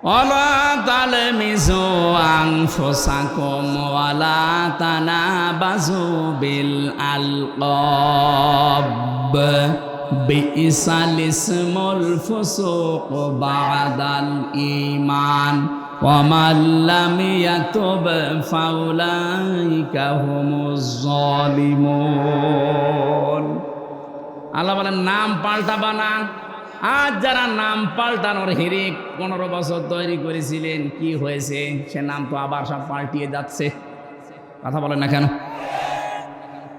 ওয়ালা তালমিজু আনফুসাকুম ওয়ালা তানাবাজু বিল আলকাব বিইসাল ইসমুল ফুসুক বাদাল ঈমান ওয়া মান লাম ইয়াতুব ফাউলাইকা হুমুজ জালিমুন। আল্লাহ বলেন নাম পাল্টাবা না। আজ যারা নাম পাল্টানোর হিরিক 15 বছর তৈরি করেছিলেন, কি হয়েছে? সে নাম তো আবার সব পাল্টিয়ে যাচ্ছে। কথা বলেন না কেন?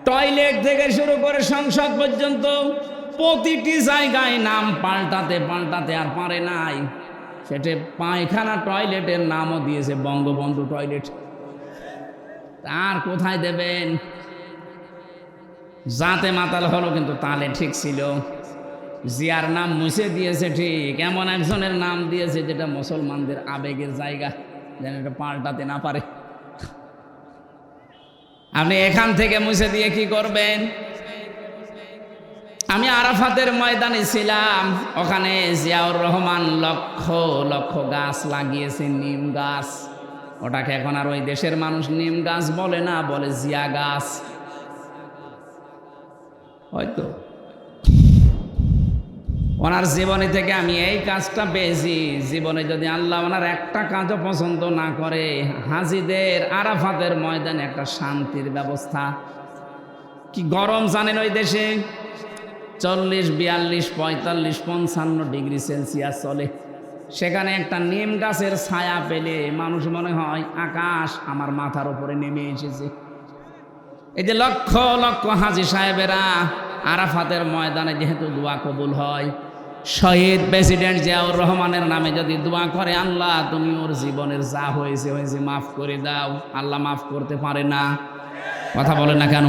টয়লেট থেকে শুরু করে সংসদ পর্যন্ত প্রতিটি জায়গায় নাম পাল্টাতে পাল্টাতে আর পারে নাই। সেটা পায়খানা টয়লেটের নামও দিয়েছে বঙ্গবন্ধু টয়লেট। আর কোথায় দেবেন? জাতে মাতাল হলো কিন্তু তালে ঠিক ছিল। জিয়ার নাম মুছে দিয়েছে ঠিক, এমন একজনের নাম দিয়েছে যেটা মুসলমানদের আবেগের জায়গা, যেন এটা পাল্টাতে না পারে। আপনি এখান থেকে মুছে দিয়ে কি করবেন? আমি আরাফাতের ময়দানে ছিলাম, ওখানে জিয়াউর রহমান লক্ষ লক্ষ গাছ লাগিয়েছে, নিম গাছ। ওটাকে এখন আর ওই দেশের মানুষ নিম গাছ বলে না, বলে জিয়া গাছ। হয়তো ওনার জীবনী থেকে আমি এই কাজটা পেয়েছি। জীবনে যদি আল্লাহ ওনার একটা কাজও পছন্দ না করে, হাজিদের আরাফাতের ময়দানে একটা শান্তির ব্যবস্থা। কি গরম জানেন ওই দেশে? 40, 42, 45, 55 ডিগ্রি সেলসিয়াস চলে। সেখানে একটা নিম গাছের ছায়া পেলে মানুষ মনে হয় আকাশ আমার মাথার উপরে নেমে এসেছে। এই যে লক্ষ লক্ষ হাজি সাহেবেরা আরাফাতের ময়দানে যেহেতু দোয়া কবুল হয়, শহীদ প্রেসিডেন্ট জিয়াউর রহমানের নামে যদি দোয়া করে, আল্লাহ তুমি ওর জীবনের যা হয়েছে হয়েছে মাফ করে দাও, আল্লাহ মাফ করতে পারে না? কথা বলে না কেন?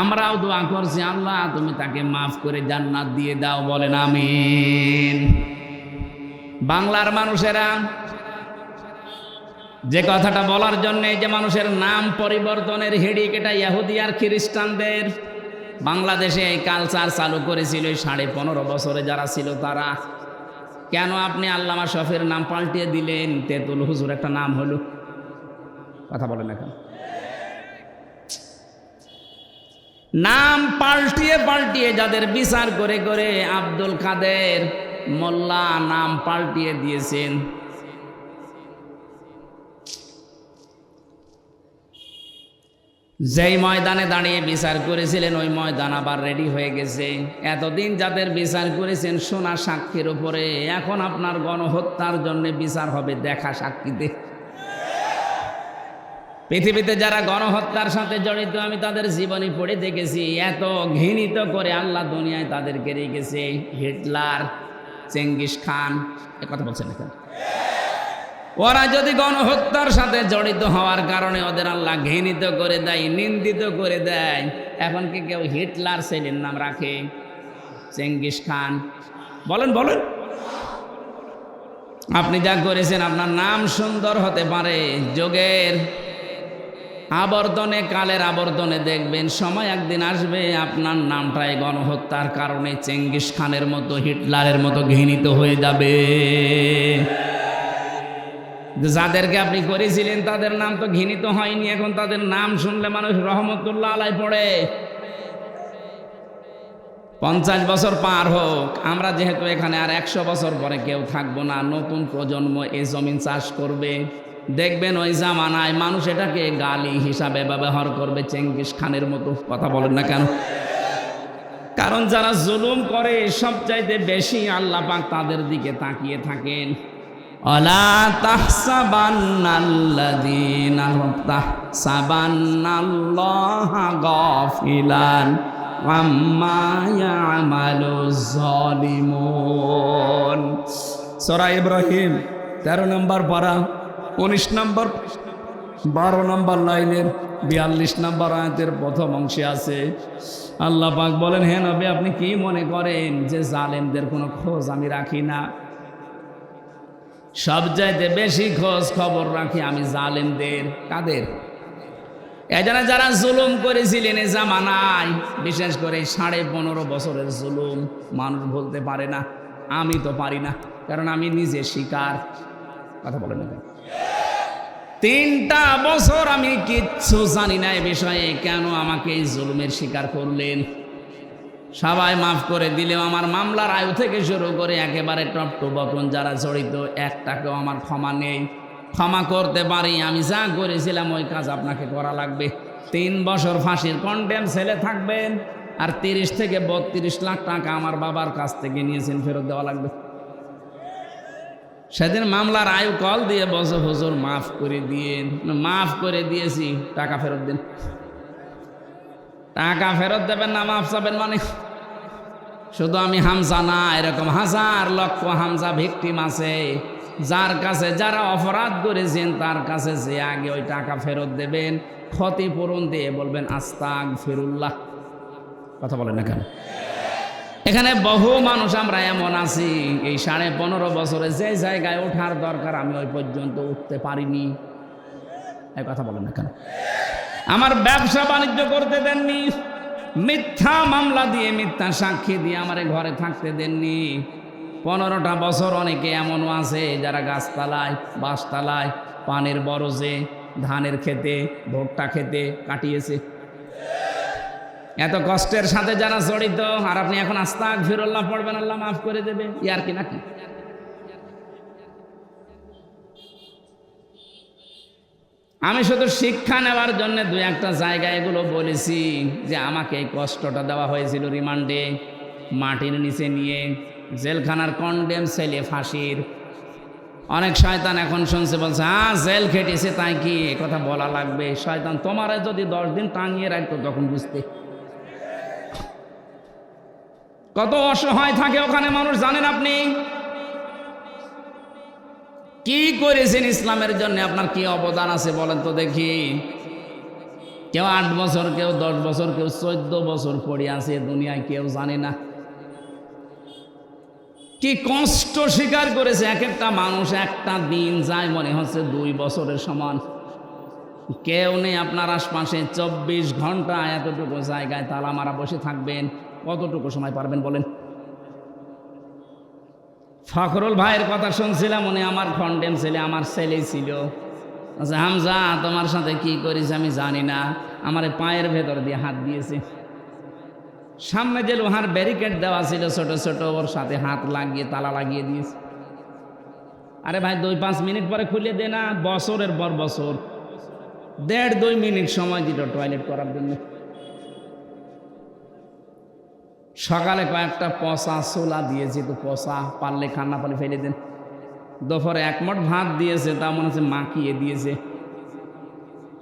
আমরাও দোয়া করছি, আল্লাহ তুমি তাকে মাফ করে জান্নাত দিয়ে দাও, বলেন আমিন। বাংলার মানুষেরা যে কথাটা বলার জন্য, যে মানুষের নাম পরিবর্তনের হিড়িক, এটা ইহুদি আর খ্রিস্টানদের। বাংলাদেশে এই কালচার চালু করেছিল 15.5 বছরে যারা ছিল তারা। কেন আপনি আল্লামা শফির নাম পাল্টিয়ে দিলেন? তেতুল হুজুর একটা নাম হলো। কথা বলেন না কেন? নাম পাল্টিয়ে পাল্টিয়ে যাদের বিচার করে করে আব্দুল কাদের মোল্লা নাম পাল্টিয়ে দিয়েছেন। যেই ময়দানে দাঁড়িয়ে বিচার করেছিলেন ওই ময়দান আবার রেডি হয়ে গেছে। এতদিন যাদের বিচার করেছেন সোনা সাক্ষীর উপরে, এখন আপনার গণহত্যার জন্য বিচার হবে দেখা সাক্ষীতে। পৃথিবীতে যারা গণহত্যার সাথে জড়িত, আমি তাদের জীবনী পড়ে দেখেছি। এত ঘৃণিত করে আল্লাহ দুনিয়ায় তাদেরকে রেখেছে। হিটলার, চেঙ্গিস খান, এ কথা বলছেন না কেন? ওরা যদি গণহত্যার সাথে জড়িত হওয়ার কারণে ওদের আল্লাহ ঘৃণিত করে দেয়, নিন্দিত করে দেয়, এখন কি কেউ হিটলার ছেলের নাম রাখে? Genghis Khan? বলেন বলেন। আপনি যা করেছেন আপনার নাম সুন্দর হতে পারে, যোগের আবর্তনে, কালের আবর্তনে দেখবেন সময় একদিন আসবে আপনার নামটাই গণহত্যার কারণে চেঙ্গিস খানের মতো, হিটলারের মতো ঘৃণিত হয়ে যাবে। যাদেরকে আপনি করেছিলেন তাদের নাম তো ঘৃণিত হয়নি, এখন তাদের নাম শুনলে মানুষ রহমতুল্লাহ আলাই পড়ে। 50 বছর পার হোক, আমরা যেহেতু এখানে আর 100 বছর পরে কেউ থাকবো না, নতুন প্রজন্ম এই জমিন চাষ করবে। দেখবেন ওই জামানায় মানুষ এটাকে গালি হিসাবে ব্যবহার করবে, চেঙ্গিস খানের মতো। কথা বলেন না কেন? কারণ যারা জুলুম করে সবচাইতে বেশি আল্লাহ পাক তাদের দিকে তাকিয়ে থাকেন। অলা তাহসাবান্নাল্লাযীনা তাহসাবান্নাল্লাহা গাফিলান আম্মা ইয়ামালুজ জালিমুন। সূরা ইব্রাহিম 13 নম্বর পারা 19 নম্বর 12 নম্বর লাইনের 42 নম্বর আয়াতের প্রথম অংশে আছে। আল্লাহ পাক বলেন, হে নবী আপনি কি মনে করেন যে জালেমদের কোনো খোঁজ আমি রাখি না? সবচাইতে বেশি খোঁজ খবর রাখি আমি জালেমদের। কাদের? এজন্য যারা জুলুম করেছিলেন এ জামানায়, বিশেষ করে 15.5 বছরের জুলুম মানুষ বলতে পারে না, আমি তো পারি না, কারণ আমি নিজে শিকার। কথা বলেন না? 3টা বছর আমি কিচ্ছু জানি না এ বিষয়ে, কেন আমাকে এই জুলুমের শিকার করলেন? সবাই মাফ করে দিলেও আমার মামলার আয়ু থেকে শুরু করে একেবারে টপ টু বটন যারা জড়িত, একটাকেও আমার ক্ষমা নেই। ক্ষমা করতে পারি, আমি যা করেছিলাম ওই কাজ আপনাকে করা লাগবে। 3 বছর ফাঁসির কন্ডেম ছেলে থাকবেন, আর 30 থেকে 32 লাখ টাকা আমার বাবার কাছ থেকে নিয়েছেন, ফেরত দেওয়া লাগবে। সেদিন মামলার আয়ু কল দিয়ে বসে, হুজুর মাফ করে দিয়ে, মাফ করে দিয়েছি, টাকা ফেরত দিন। টাকা ফেরত দেবেন না, মাফ চাবেন মানে? শুধু আমি হামজা না, এরকম হাজার লক্ষ হামজা ভিকটিম আছে, যার কাছে যারা অপরাধ করেছেন তার কাছে যে আগে ওই টাকা ফেরত দেবেন, ক্ষতিপূরণ দিয়ে বলবেন আস্তাগফিরুল্লাহ। কথা বলেন না কেন? এখানে বহু মানুষ আমরা এমন আছি, এই 15.5 বছরে যে জায়গায় ওঠার দরকার আমি ওই পর্যন্ত উঠতে পারিনি। এই কথা বলেন না কেন? আমার ব্যবসা বাণিজ্য করতে দেননি, মিথ্যা মামলা দিয়ে মিথ্যা সাক্ষী দিয়ে আমারে ঘরে থাকতে দেননি। 15টা বছর অনেকে এমনও আছে যারা গাছতলায়, বাঁশতলায়, পানের বরজে, ধানের খেতে, ভুট্টা খেতে কাটিয়েছে। এত কষ্টের সাথে যারা জড়িত, আর আপনি এখন আস্তাগফিরুল্লাহ পড়বেন আল্লাহ মাফ করে দেবে, ইয়ার কি নাকি? আমি শুধু শিক্ষা নেওয়ার জন্য 2-1টা জায়গায় এগুলো বলেছি যে আমাকে এই কষ্টটা দেওয়া হয়েছিল রিমান্ডে, মাটির নিচে নিয়ে, জেলখানার কন্ডেম ছেলে ফাঁসির। অনেক শয়তান এখন শুনছে, বলছে জেল খেটেছে তাই কি এ কথা বলা লাগবে? শয়তান তোমারে যদি 10 দিন টাঙিয়ে রাখতো তখন বুঝতে। কত অসহায় থাকে ওখানে মানুষ জানেন আপনি? কি করেছেন ইসলামের জন্য, আপনার কি অবদান আছে বলেন তো দেখি। কেউ 8 বছর, কেউ 10 বছর, কেউ 14 বছর পড়ে আছে দুনিয়ায়, কেউ জানে না কি কষ্ট স্বীকার করেছে। এক একটা মানুষ একটা দিন যায় মনে হচ্ছে 2 বছরের সমান। কেউ নেই আপনার আশপাশে, 24 ঘন্টা এতটুকু জায়গায় তালা মারা বসে থাকবেন, কতটুকু সময় পারবেন বলেন? ফখরুল ভাইয়ের কথা শুনছিলাম, উনি আমার কন্ডেম ছেলে, আমার ছেলে ছিল। আচ্ছা হামজা তোমার সাথে কি করেছে আমি জানি না, আমার পায়ের ভেতর দিয়ে হাত দিয়েছে। সামনে যে লোহার ব্যারিকেড দেওয়া ছিল ছোট ছোট, ওর সাথে হাত লাগিয়ে তালা লাগিয়ে দিয়েছে। আরে ভাই 2-5 মিনিট পরে খুলে দে না, বছরের পর বছর 1.5-2 মিনিট সময় দিল টয়লেট করার জন্য। সকালে কয়েকটা পচা ছোলা দিয়েছে, তো পচা, পারলে খান, না পারলে ফেলে দেন। দুপুরে 1 মুঠ ভাত দিয়েছে, তা মনে হচ্ছে মাখিয়ে দিয়েছে।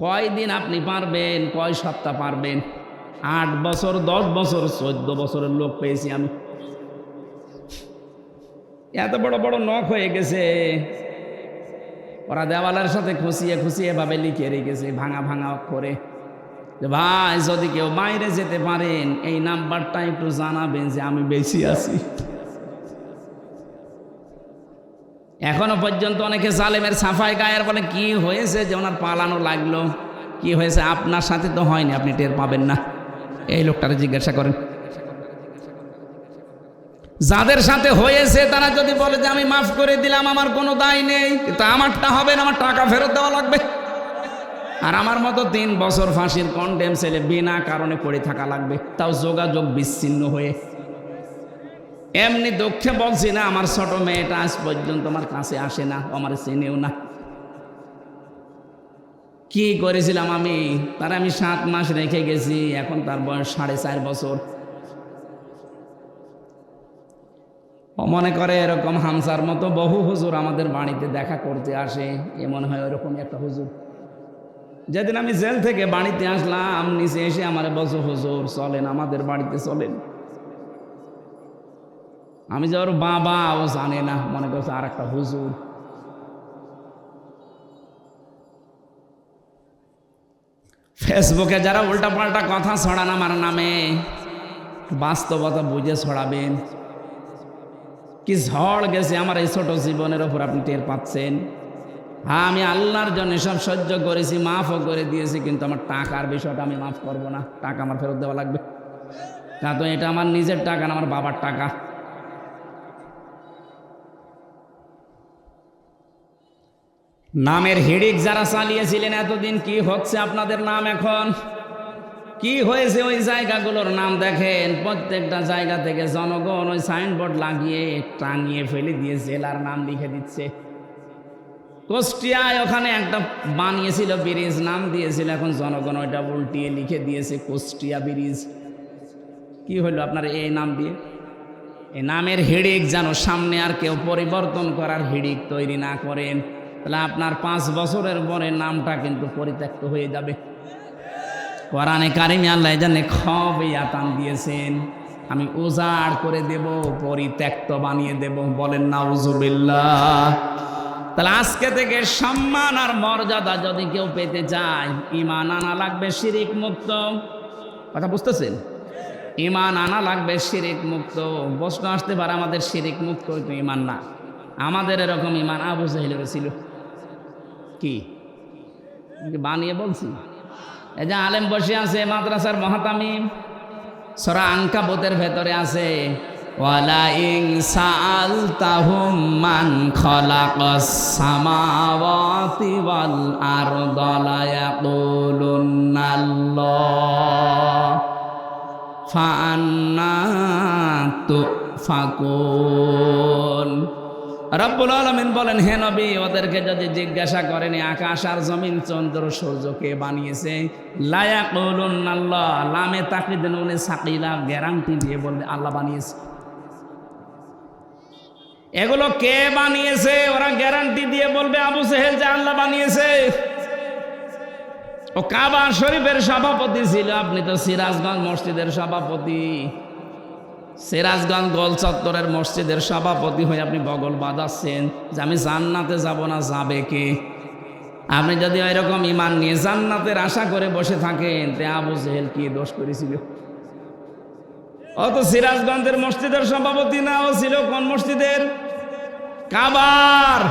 কয়দিন আপনি পারবেন, কয় সপ্তাহ পারবেন? 8 বছর, 10 বছর, 14 বছরের লোক পেয়েছি আমি। এত বড় বড় নখ হয়ে গেছে, ওরা দেওয়ালের সাথে খুশিয়ে খুশিয়ে এভাবে লিখে রেখেছে ভাঙা ভাঙা অক্ষরে যে ভাই যদি কেউ বাইরে যেতে পারেন এই নাম্বারটা একটু জানাবেন যে আমি বেশি আছি। এখনো পর্যন্ত অনেকে জালেমের সাফাই গায়ের বলে কি হয়েছে যে ওনার পালানো লাগলো, কি হয়েছে? আপনার সাথে তো হয়নি, আপনি টের পাবেন না। এই লোকটারে জিজ্ঞাসা করেন। যাদের সাথে হয়েছে তারা যদি বলে যে আমি মাফ করে দিলাম, আমার কোনো দায় নেই, কিন্তু আমারটা হবে না, আমার টাকা ফেরত দেওয়া লাগবে। আর আমার মতো 3 বছর ফাঁসির কন্ডেম ছেলে বিনা কারণে পড়ে থাকা লাগবে, তাও যোগাযোগ বিচ্ছিন্ন হয়ে। এমনি দুঃখে বলছি না, আমার ছোট মেয়েটা আজ পর্যন্ত আমার কাছে আসে না, আমার চেনেও না। কি করেছিলাম আমি? তার আমি 7 মাস রেখে গেছি, এখন তার বয়স 4.5 বছর। মনে করে এরকম হামসার মতো বহু হুজুর আমাদের বাড়িতে দেখা করতে আসে, এ মনে হয় ওরকম একটা হুজুর। যেদিন আমি জেল থেকে বাড়িতে আসলাম, নিচে এসে আমার বলছো হুজুর চলেন আমাদের বাড়িতে চলেন। আমি যে ওর বাবা, ও জানে না, মনে করছে আর একটা হুজুর। ফেসবুকে যারা উল্টাপাল্টা কথা ছড়ান আমার নামে, বাস্তবতা বুঝে ছড়াবেন। কি ঝড় গেছে আমার এই ছোট জীবনের ওপর, আপনি টের পাচ্ছেন। হ্যাঁ, আমি আল্লাহর জন্য সব সহ্য করেছি, মাফও করে দিয়েছি, কিন্তু আমার টাকার বিষয়টা আমি মাফ করব না। টাকা আমার ফেরত দেওয়া লাগবে। তা তো এটা আমার নিজের টাকা না, আমার বাবার টাকা। নামের হিড়িক যারা চালিয়েছিলেন এতদিন, কি হচ্ছে আপনাদের নাম এখন? কি হয়েছে ওই জায়গাগুলোর নাম দেখেন। প্রত্যেকটা জায়গা থেকে জনগণ ওই সাইনবোর্ড লাগিয়ে টাঙিয়ে ফেলে দিয়ে জেলার নাম লিখে দিচ্ছে। কুষ্টিয়ায় ওখানে একটা বানিয়েছিল ব্রিজ, নাম দিয়েছিল, এখন জনগণ ওইটা উল্টিয়ে লিখে দিয়েছে কুষ্টিয়া ব্রিজ। কি হলো আপনার এই নাম দিয়ে? এই নামের হিড়িক যেন সামনে আর কেউ পরিবর্তন করার হিড়িক তৈরি না করেন, তাহলে আপনার 5 বছরের পরে নামটা কিন্তু পরিত্যক্ত হয়ে যাবে। কোরআনে কারিমে আল্লাহ জানে খবিয়াতান দিয়েছেন, আমি উজাড় করে দেব, পরিত্যক্ত বানিয়ে দেব। বলেন নাউজুবিল্লাহ। তাহলে আজকে থেকে সম্মান আর মর্যাদা যদি কেউ পেতে চায়, ঈমান আনা লাগবে শিরিক মুক্ত। কথা বুঝতেছেন? ঈমান আনা লাগবে শিরিক মুক্ত। প্রশ্ন আসতে পারে আমাদের শিরিক মুক্ত হইতো ঈমান না, আমাদের এরকম ঈমান আবু জাহেলের ছিল। কি বানিয়ে বলছি? এই যে আলেম বসে আছে মাদ্রাসার মহাতামিম, সূরা আনকাবুতের ভেতরে আছে ওয়ালা ইন সাআলতাহুম মান খালাকাস সামাওয়াতি ওয়াল আরদা লা ইয়াকুলুন্নাল্লাহ ফাআন্না তুফাকুন। রব্বুল আলামিন বলেন, হে নবী, ওদেরকে যদি জিজ্ঞাসা করেন আকাশ আর জমিন চন্দ্র সূর্য কে বানিয়েছে, লা ইয়াকুলুন্নাল্লাহ, লামে তাকীদ নুনে সাকিলা, গ্যারান্টি দিয়ে বলবে আল্লাহ বানিয়েছে। এগুলো কে বানিয়েছে? ওরা গ্যারান্টি দিয়ে বলবে আবু জাহেল যে আল্লাহ বানিয়েছে। ও কাবা শরীফের সভাপতি ছিল, আপনি তো সিরাজগঞ্জ মসজিদের সভাপতি, সিরাজগঞ্জ গোল চত্বরের মসজিদের সভাপতি হয়ে আপনি বগল বাঁধাচ্ছেন যে আমি জান্নাতে যাব না, যাবে কে? আপনি যদি ওইরকম ঈমান নিয়ে জান্নাতের আশা করে বসে থাকেন, তে আবু জাহেল কি দোষ করেছিল? ও তো সিরাজগঞ্জের মসজিদের সভাপতি না, ও ছিল কোন মসজিদের? কাবার।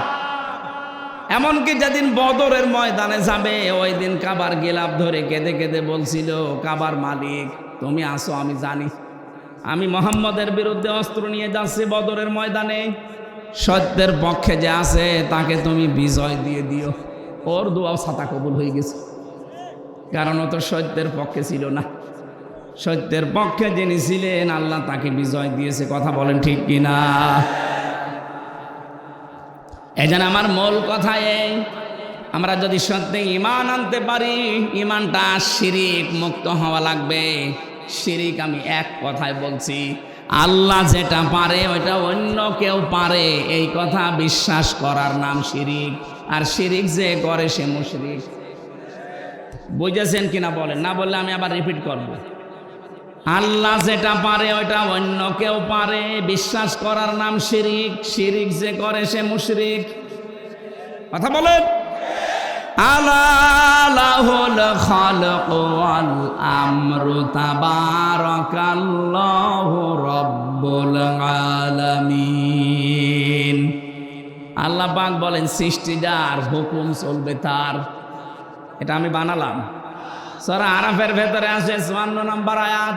এমনকি যেদিন বদরের ময়দানে যাবে, ওই দিন কাবার গিলাফ ধরে কেঁদে কেঁদে বলছিল, কাবার মালিক তুমি আসো, আমি জানি আমি মোহাম্মদের বিরুদ্ধে অস্ত্র নিয়ে যাচ্ছি বদরের ময়দানে, সত্যের পক্ষে যে আছে তাকে তুমি বিজয় দিয়ে দিও। ওর দোয়া ছাতা কবুল হয়ে গেছে, কারণ ও তো সত্যের পক্ষে ছিল না। সত্যের পক্ষে যিনি ছিলেন আল্লাহ তাকে বিজয় দিয়েছে। কথা বলেন ঠিক কিনা? এই জন্য আমার মূল কথা এই, আমরা যদি সত্যি ঈমান আনতে পারি, ঈমানটা শিরিক মুক্ত হওয়া লাগবে। শিরিক আমি এক কথায় বলছি, আল্লাহ যেটা পারে ওইটা অন্য কেউ পারে, এই কথা বিশ্বাস করার নাম শিরিক। আর শিরিক যে করে সে মুশরিক। বুঝেছেন কিনা বলেন? না বললে আমি আবার রিপিট করব। আল্লাহ যেটা পারে ওইটা অন্য কেউ পারে, বিশ্বাস করার নাম শিরিক। শিরিক যে করে সে মুশরিক। কথা বলেন। আলা লাহুল খালকু ওয়াল আমরু তাবারাকাল্লাহু রাব্বুল আলামিন। আল্লাহ পাক বলেন সৃষ্টি যার, হুকুম চলবে তার। এটা আমি বানালাম। সূরা আরাফের ভেতরে আছে ৫৪ নম্বর আয়াত।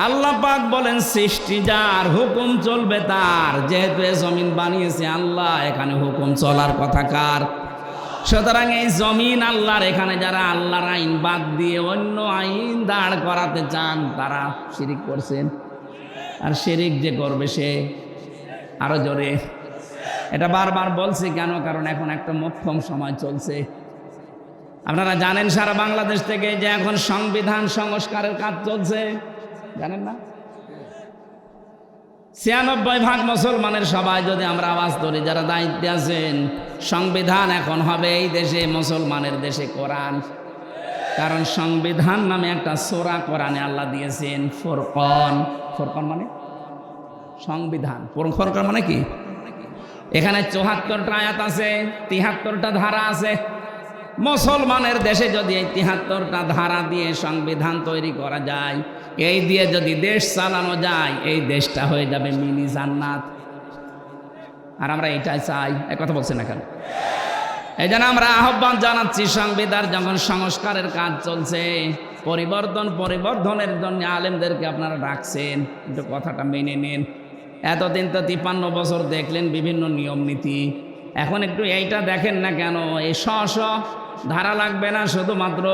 আল্লাহ পাক বলেন সৃষ্টি যার, হুকুম চলবে তার। যেহেতু এ জমিন বানিয়েছে আল্লাহ, এখানে হুকুম চলার কথা কার? সুতরাং এই জমিন আল্লাহর, এখানে যারা আল্লাহর আইন বাদ দিয়ে অন্য আইন দাঁড় করাতে চান তারা শিরিক করছেন। আর শিরিক যে করবে সে আরো জোরে। এটা বারবার বলছি কেন? কারণ এখন একটা মোক্ষম সময় চলছে। আপনারা জানেন সারা বাংলাদেশ থেকে যে এখন সংবিধান সংস্কারের কাজ চলছে, জানেন না? ৯৬% মুসলমানের সবাই যদি আমরা আওয়াজ ধরি, যারা দায়িত্বে আছেন, সংবিধান এখন হবে এই দেশে মুসলমানের দেশে কোরআন। কারণ সংবিধান নামে একটা সূরা কোরআনে আল্লাহ দিয়েছেন, ফুরকান। ফুরকান মানে সংবিধান। ফুরকান মানে কি? এখানে ৭৪টা আয়াত আছে, ৭৩টা ধারা আছে। মুসলমানের দেশে যদি এই ৭৩টা ধারা দিয়ে সংবিধান তৈরি করা যায়, এই দিয়ে যদি দেশ চালানো যায়, এই দেশটা হয়ে যাবে মিনি জান্নাত। আর আমরা এটাই চাই। এক কথা বলছেন না কেন? এই জন্য আমরা আহ্বান জানাচ্ছি, সংবিধান যখন সংস্কারের কাজ চলছে, পরিবর্ধনের জন্য আলেমদেরকে আপনারা ডাকছেন, একটু কথাটা মেনে নিন। এতদিন তো ৫৩ বছর দেখলেন বিভিন্ন নিয়ম নীতি, এখন একটু এইটা দেখেন না কেন? এই ধারা লাগবে না, শুধুমাত্র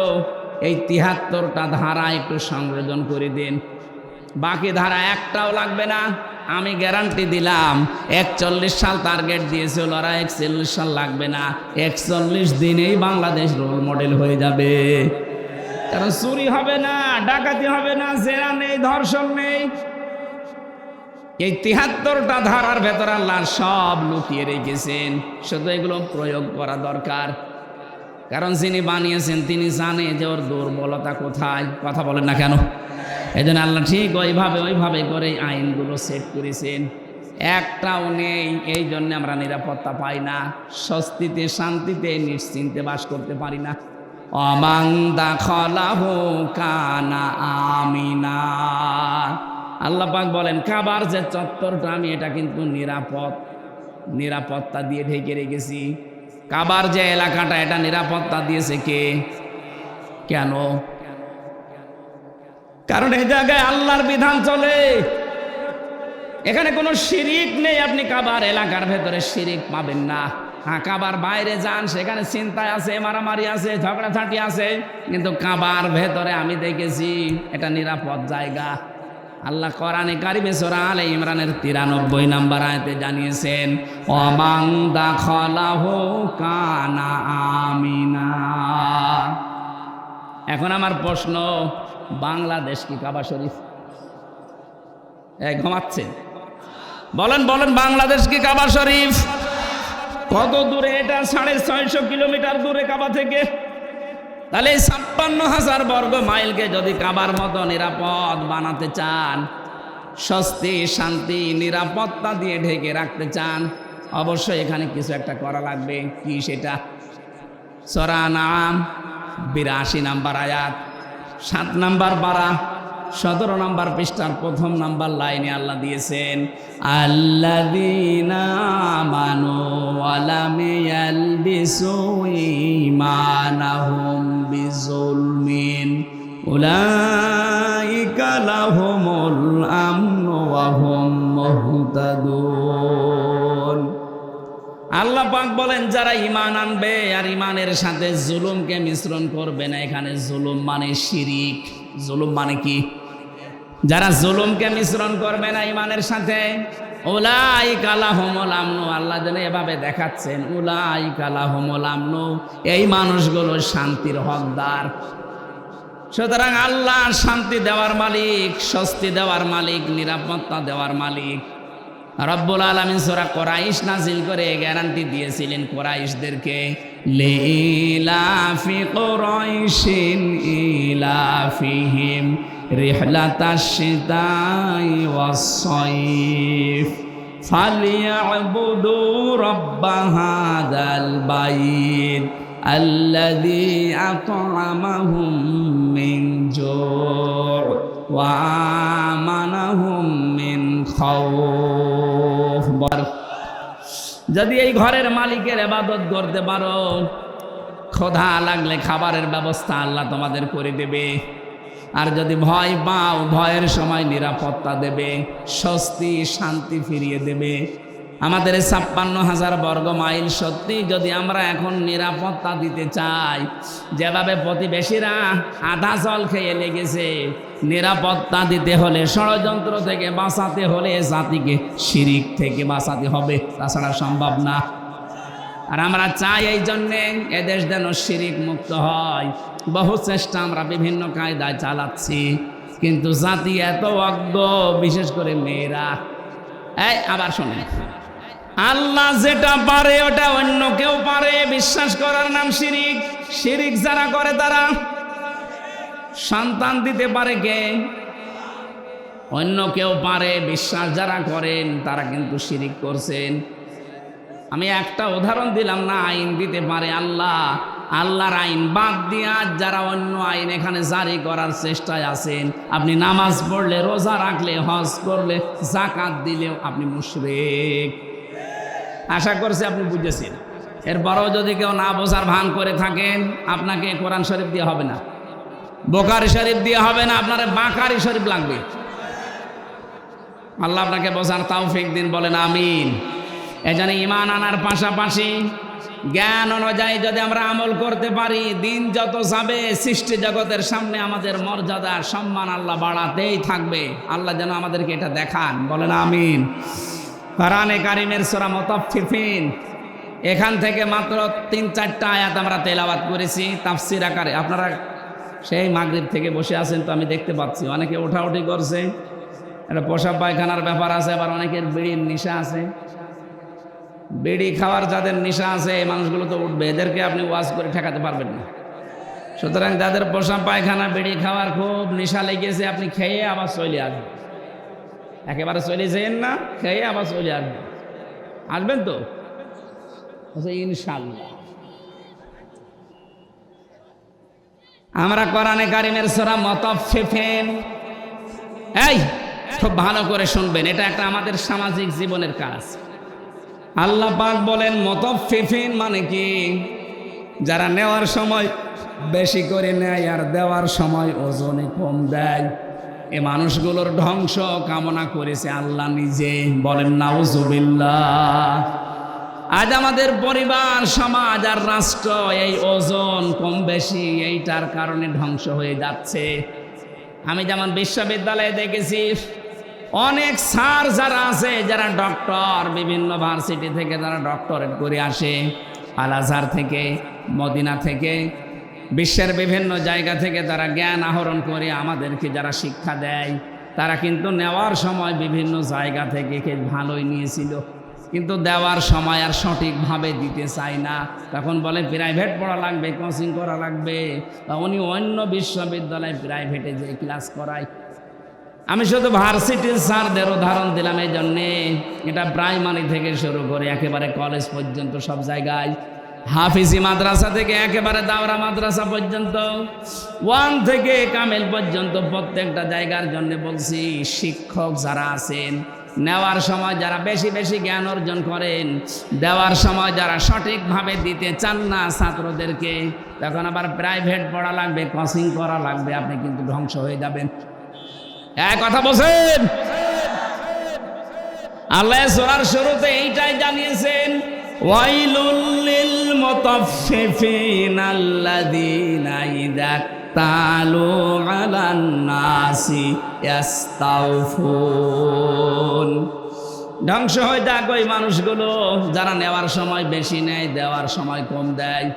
এই ৭৩টা ধারা একটু সংযোজন করে দিন। বাকি ধারা একটাও লাগবে না। আমি গ্যারান্টি দিলাম, ৪১ সাল টার্গেট দিয়েছিল, ওরা ৪১ সাল লাগবে না, ৪১ দিনেই বাংলাদেশ রোল মডেল হয়ে যাবে। কারণ চুরি হবে না, ডাকাতি হবে না, জেনা নেই, ধর্ষণ নেই। এই ৭৩টা ধারার ভেতর আল্লাহ সব লুকিয়ে রেখেছেন, শুধু এগুলো প্রয়োগ করা দরকার। কারণ যিনি বানিয়েছেন তিনি জানে যে ওর দুর্বলতা কোথায়। কথা বলেন না কেন? এই জন্য আল্লাহ ঠিক ওইভাবে করে আইনগুলো সেট করেছেন, একটাও নেই। এই জন্য আমরা নিরাপত্তা পাই না, স্বস্তিতে শান্তিতে নিশ্চিন্তে বাস করতে পারি না। অমাং দাখালাহু কানা আমিনা। আল্লাহ পাক বলেন কাবার যে চত্বরটা আমি এটা কিন্তু নিরাপত্তা দিয়ে ঢেকে রেখেছি। কাবার যে এলাকাটা এটা নিরাপত্তা দিয়েছে কে? কেন? কারণ এই জায়গায় আল্লাহর বিধান চলে, এখানে কোনো শিরিক নেই। আপনি কাবার এলাকার ভেতরে শিরিক পাবেন না। হ্যাঁ, কাবার বাইরে যান, সেখানে চিন্তায় আছে, মারামারি আছে, ঝগড়াঝাঁটি আছে, কিন্তু কাবার ভেতরে আমি দেখেছি এটা নিরাপদ জায়গা। আল্লাহ কোরআনে কারিমে সূরা আলে ইমরানের 93 নম্বর আয়াতে জানিয়েছেন ওয়ামান দাখালাহু কানা আমিনা। এখন আমার প্রশ্ন, বাংলাদেশ কি কাবা শরীফ? ঘুমাচ্ছে? বলেন বাংলাদেশ কি কাবা শরীফ? কত দূরে এটা? 650 কিলোমিটার দূরে কাবা থেকে। তাহলে 56,000 বর্গ মাইলকে যদি কাবার মতো নিরাপদ বানাতে চান, স্বস্তি শান্তি নিরাপত্তা দিয়ে ঢেকে রাখতে চান, অবশ্যই এখানে কিছু একটা করা লাগবে। কি সেটা? সূরা আনআম 82 নম্বর আয়াত, 7 নম্বর পারা, 17 নম্বর পৃষ্ঠার 1 নম্বর লাইনে আল্লাহ দিয়েছেন আল্লাযীনা আমানু ওয়া লাম ইয়ালবিসু ঈমানাহুম বিযুলমিন উলাইকা লাহুমুল আমনু ওয়া হুম মুহতাদুন। আল্লাহ পাক বলেন যারা ঈমান আনবে আর ঈমানের সাথে জুলুমকে মিশ্রণ করবে না। এখানে জুলুম মানে শিরিক। জুলুম মানে কি? যারা জুলুমকে মিশ্রণ করবে না ঈমানের সাথে, উলাইকা লাহুমুল আমনু। আল্লাহ যেন এভাবে দেখাচ্ছেন উলাইকা লাহুমুল আমনু, এই মানুষগুলো শান্তির হকদার। সুতরাং আল্লাহ শান্তি দেওয়ার মালিক, স্বস্তি দেওয়ার মালিক, নিরাপত্তা দেওয়ার মালিক। রব্বুল আলামিন সূরা কুরাইশ নাজিল করে গ্যারান্টি দিয়েছিলেন কুরাইশদেরকে, লিলাফি কুরাইশিন ইলাফিহিম রিহলাতাশ শিতাই ওয়াস সাইফ ফালিয়াবুদু রাব্ব হাযাল বাইত আল্লাযী আত'আমাহুম মিন জু' ওয়া আমানাহুম মিন খাউফ। যদি এই ঘরের মালিকের ইবাদত করতে পারো, ক্ষুধা লাগলে খাবারের ব্যবস্থা আল্লাহ তোমাদের করে দেবে। আর যদি ভয় পাও, ভয়ের সময় নিরাপত্তা দেবে, স্বস্তি শান্তি ফিরিয়ে দেবে। আমাদের 56,000 বর্গ মাইল সত্যি যদি আমরা এখন নিরাপত্তা দিতে চাই, যেভাবে প্রতিবেশীরা আধা জল খেয়ে লেগেছে, নিরাপত্তা দিতে হলে, ষড়যন্ত্র থেকে বাঁচাতে হলে জাতিকে শিরিক থেকে বাঁচাতে হবে, তাছাড়া সম্ভব না। আর আমরা চাই এই জন্যে এদেশ যেন শিরিক মুক্ত হয়। বহু চেষ্টা আমরা বিভিন্ন কায়দায় চালাচ্ছি, কিন্তু জাতি এত অজ্ঞ, বিশেষ করে মেয়েরা। আবার শোনেন, আল্লাহ যেটা পারে ওটা অন্য কেউ পারে, বিশ্বাস করার নাম শিরিক। শিরিক যারা করে তারা সন্তান দিতে পারে কে? অন্য কেউ পারে। বিশ্বাস যারা করেন তারা কিন্তু শিরিক করছেন। আমি একটা উদাহরণ দিলাম না, আইন দিতে পারে আল্লাহ। আল্লাহর আইন বাদ দিয়ে আজ যারা অন্য আইন এখানে জারি করার চেষ্টায় আছেন, আপনি নামাজ পড়লে, রোজা রাখলে, হজ করলে, যাকাত দিলেও আপনি মুশরিক। আশা করছি আপনি বুঝেছেন। এরপরেও যদি কেউ না বোঝার ভান করে থাকেন, আপনাকে কোরআন শরীফ দিয়ে হবে না, বুখারী শরীফ দিয়ে হবে না, আপনার বাকারি শরীফ লাগবে। আল্লাহ আপনাকে বোঝার তৌফিক দিন, বলেন আমিন। এজন্য ঈমান আনার পাশাপাশি জ্ঞান অনুযায়ী যদি আমরা আমল করতে পারি, দিন যত যাবে সৃষ্টি জগতের সামনে আমাদের মর্যাদা সম্মান আল্লাহ বাড়াতেই থাকবে। আল্লাহ যেন আমাদেরকে এটা দেখান, বলেন আমিন। কোরআনে কারিমের সূরা মুতাফফিফিন, এখান থেকে মাত্র 3-4টা আয়াত আমরা তেলাওয়াত করেছি তাফসীর আকারে। আপনারা সেই মাগরিব থেকে বসে আছেন তো, আমি দেখতে পাচ্ছি অনেকে ওঠাউঠি করছে। এটা পেশাব পায়খানার ব্যাপার আছে, আবার অনেকের বিড়ির নেশা আছে। বিড়ি খাওয়ার যাদের নেশা আছে, এই মানুষগুলো তো উঠবে, এদেরকে আপনি ওয়াজ করে ঠেকাতে পারবেন না। সুতরাং যাদের পোষা পায়খানা বিড়ি খাওয়ার খুব নেশা লেগেছে, আপনি খেয়ে আবার চলে আসবেন। একেবারে চলে যেন না, খেয়ে আবার চলে আসবেন। আসবেন তো? আচ্ছা, ইনশাআল্লাহ। আমরা কোরআনে কারিমের সূরা মুতাফফিফিন, এই খুব ভালো করে শুনবেন, এটা একটা আমাদের সামাজিক জীবনের কাজ। আল্লাহ পাক বলেন মুতাফফিফিন মানে কি? যারা নেওয়ার সময় বেশি করে নেয় আর দেওয়ার সময় ওজনে কম দেয়, এ মানুষগুলোর ধ্বংস কামনা করেছে আল্লাহ নিজে। বলেন নাউজুবিল্লাহ। আজ আমাদের পরিবার, সমাজ আর রাষ্ট্র এই ওজন কম বেশি এইটার কারণে ধ্বংস হয়ে যাচ্ছে। আমি যেমন বিশ্ববিদ্যালয়ে দেখেছি অনেক স্যার যারা আছে, যারা ডক্টর, বিভিন্ন ভার্সিটি থেকে যারা ডক্টরেট করে আসে, আল আজহার থেকে, মদিনা থেকে, বিশ্বের বিভিন্ন জায়গা থেকে তারা জ্ঞান আহরণ করে আমাদেরকে যারা শিক্ষা দেয়, তারা কিন্তু নেওয়ার সময় বিভিন্ন জায়গা থেকে ভালোই নিয়েছিল, কিন্তু দেওয়ার সময় আর সঠিকভাবে দিতে চায় না। তখন বলে প্রাইভেট পড়া লাগবে, কোচিং করা লাগবে। উনি অন্য বিশ্ববিদ্যালয়ে প্রাইভেটে যে ক্লাস করায়। আমি শুধু ভার্সিটির স্যারদের উদাহরণ দিলাম এই জন্যে, এটা প্রাইমারি থেকে শুরু করে একেবারে কলেজ পর্যন্ত সব জায়গায়, হাফিজি মাদ্রাসা থেকে একেবারে দাওরা মাদ্রাসা পর্যন্ত, 1 থেকে কামেল পর্যন্ত প্রত্যেকটা জায়গার জন্য বলছি, শিক্ষক যারা আছেন, নেওয়ার সময় যারা বেশি বেশি জ্ঞান অর্জন করেন, দেওয়ার সময় যারা সঠিকভাবে দিতে চান না ছাত্রদেরকে, তখন আবার প্রাইভেট পড়া লাগবে, কোচিং করা লাগবে, আপনি কিন্তু ধ্বংস হয়ে যাবেন। এক কথা বলছেন। আল্লাহ সূরার শুরুতে এইটাই জানিয়েছেন, ওয়াইলুল লিল মুতাফফিফিন আল্লাযীনা ইযা তালু আলান নাসি ইস্তাউফুন। ধ্বংস হয়ে যাক ওই মানুষগুলো যারা নেওয়ার সময় বেশি নেয়, দেওয়ার সময় কম দেয়।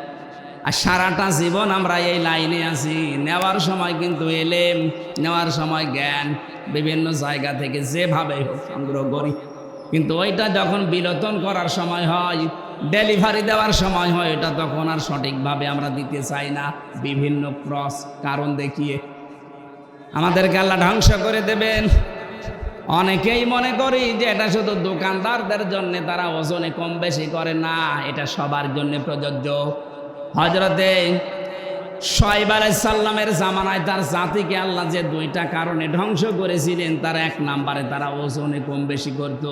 আর সারাটা জীবন আমরা এই লাইনে আছি, নেওয়ার সময় কিন্তু এলেম, নেওয়ার সময় জ্ঞান বিভিন্ন জায়গা থেকে যেভাবে হোক সংগ্রহ করি, কিন্তু ওইটা যখন বিলোপন করার সময় হয়, ডেলিভারি দেওয়ার সময় হয়, এটা তখন আর সঠিকভাবে আমরা দিতে চাই না, বিভিন্ন ক্রস কারণ দেখিয়ে আমাদেরকে আল্লাহ ধ্বংস করে দেবেন। অনেকেই মনে করি যে এটা শুধু দোকানদারদের জন্য, তারা ওজনে কম বেশি করে না, এটা সবার জন্য প্রযোজ্য। হযরতে শুআয়ব আলাইহিস সালামের জামানায় তার জাতিকে আল্লাহ যে 2টা কারণে ধ্বংস করেছিলেন, তার 1 নম্বরে তারা ওজনে কম বেশি করত।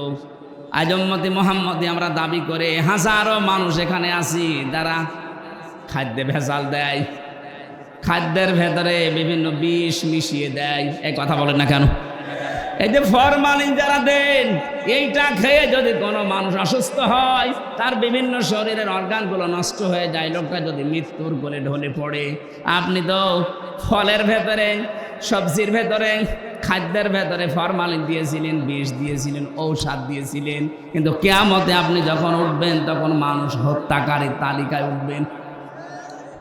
আজ উম্মতে মুহাম্মদী আমরা দাবি করে হাজারো মানুষ এখানে আছি, যারা খাদ্যে ভেজাল দেয়, খাদ্যের ভেতরে বিভিন্ন বিষ মিশিয়ে দেয়। এই কথা বলেন না কেন? এই যে ফরমালিন যারা দেন, এইটা খেয়ে যদি কোনো মানুষ অসুস্থ হয়, তার বিভিন্ন শরীরের অর্গানগুলো নষ্ট হয়ে যায়, লোকটা যদি মৃত্যুর কোলে ঢলে পড়ে। আপনি তো ফলের ভেতরে, সবজির ভেতরে, খাদ্যের ভেতরে ফরমালিন দিয়েছিলেন, বিষ দিয়েছিলেন, ঔষধ দিয়েছিলেন, কিন্তু কিয়ামতে আপনি যখন উঠবেন তখন মানুষ হত্যাকারীর তালিকায় উঠবেন।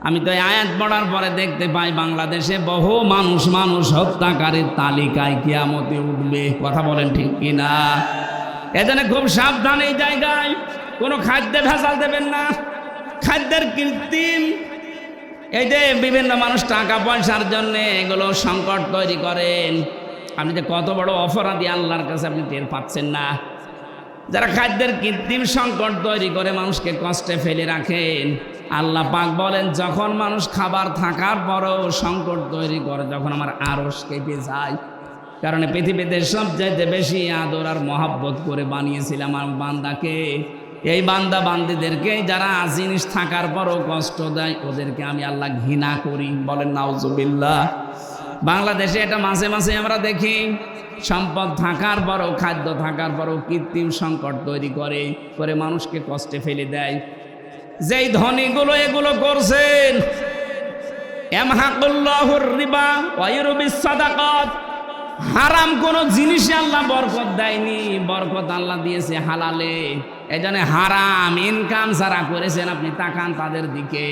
আমি তো এই আয়াত পড়ার পরে দেখতে পাই বাংলাদেশে বহু মানুষ হত্যাকারীর তালিকায় কিয়ামতে উঠবে। কথা বলেন ঠিক কিনা? এজন্য খুব সাবধান এই জায়গায়, কোনো খাদ্যে ভেজাল দেবেন না, খাদ্যের কৃত্রিম। এই যে বিভিন্ন মানুষ টাকা পয়সার জন্য এগুলো সংকট তৈরি করেন, আপনি যে কত বড় অপরাধী আল্লাহর কাছে আপনি টের পাচ্ছেন না। যারা খাদ্যের কৃত্রিম সংকট তৈরি করে মানুষকে কষ্টে ফেলে রাখেন, আল্লাহ পাক বলেন যখন মানুষ খাবার থাকার পরও সংকট তৈরি করে, যখন আমার আরশ কেঁপে যায়। কারণ পৃথিবীতে সবচাইতে বেশি আদর আর মহাব্বত করে বানিয়েছিলাম আমার বান্দাকে। এই বান্দা বান্দিদেরকে যারা জিনিস থাকার পরও কষ্ট দেয়, ওদেরকে আমি আল্লাহ ঘৃণা করি। বলেন নাউজুবিল্লাহ। বাংলাদেশে এটা মাঝে মাঝে আমরা দেখি, সম্পদ থাকার পরও, খাদ্য থাকার পরও কৃত্রিম সংকট তৈরি করে মানুষকে কষ্টে ফেলে দেয়। যেই ধনীগুলো এগুলো করছেন, ইয়ামহাকুল্লাহুর রিবা ওয়া ইউরবিস সাদাকাত, হারাম কোন জিনিসে আল্লাহ বরকত দেয়নি, বরকত আল্লাহ দিয়েছে হালালে। এজন্য হারাম ইনকাম যারা করেছেন, আপনি তাকান তাদের দিকে।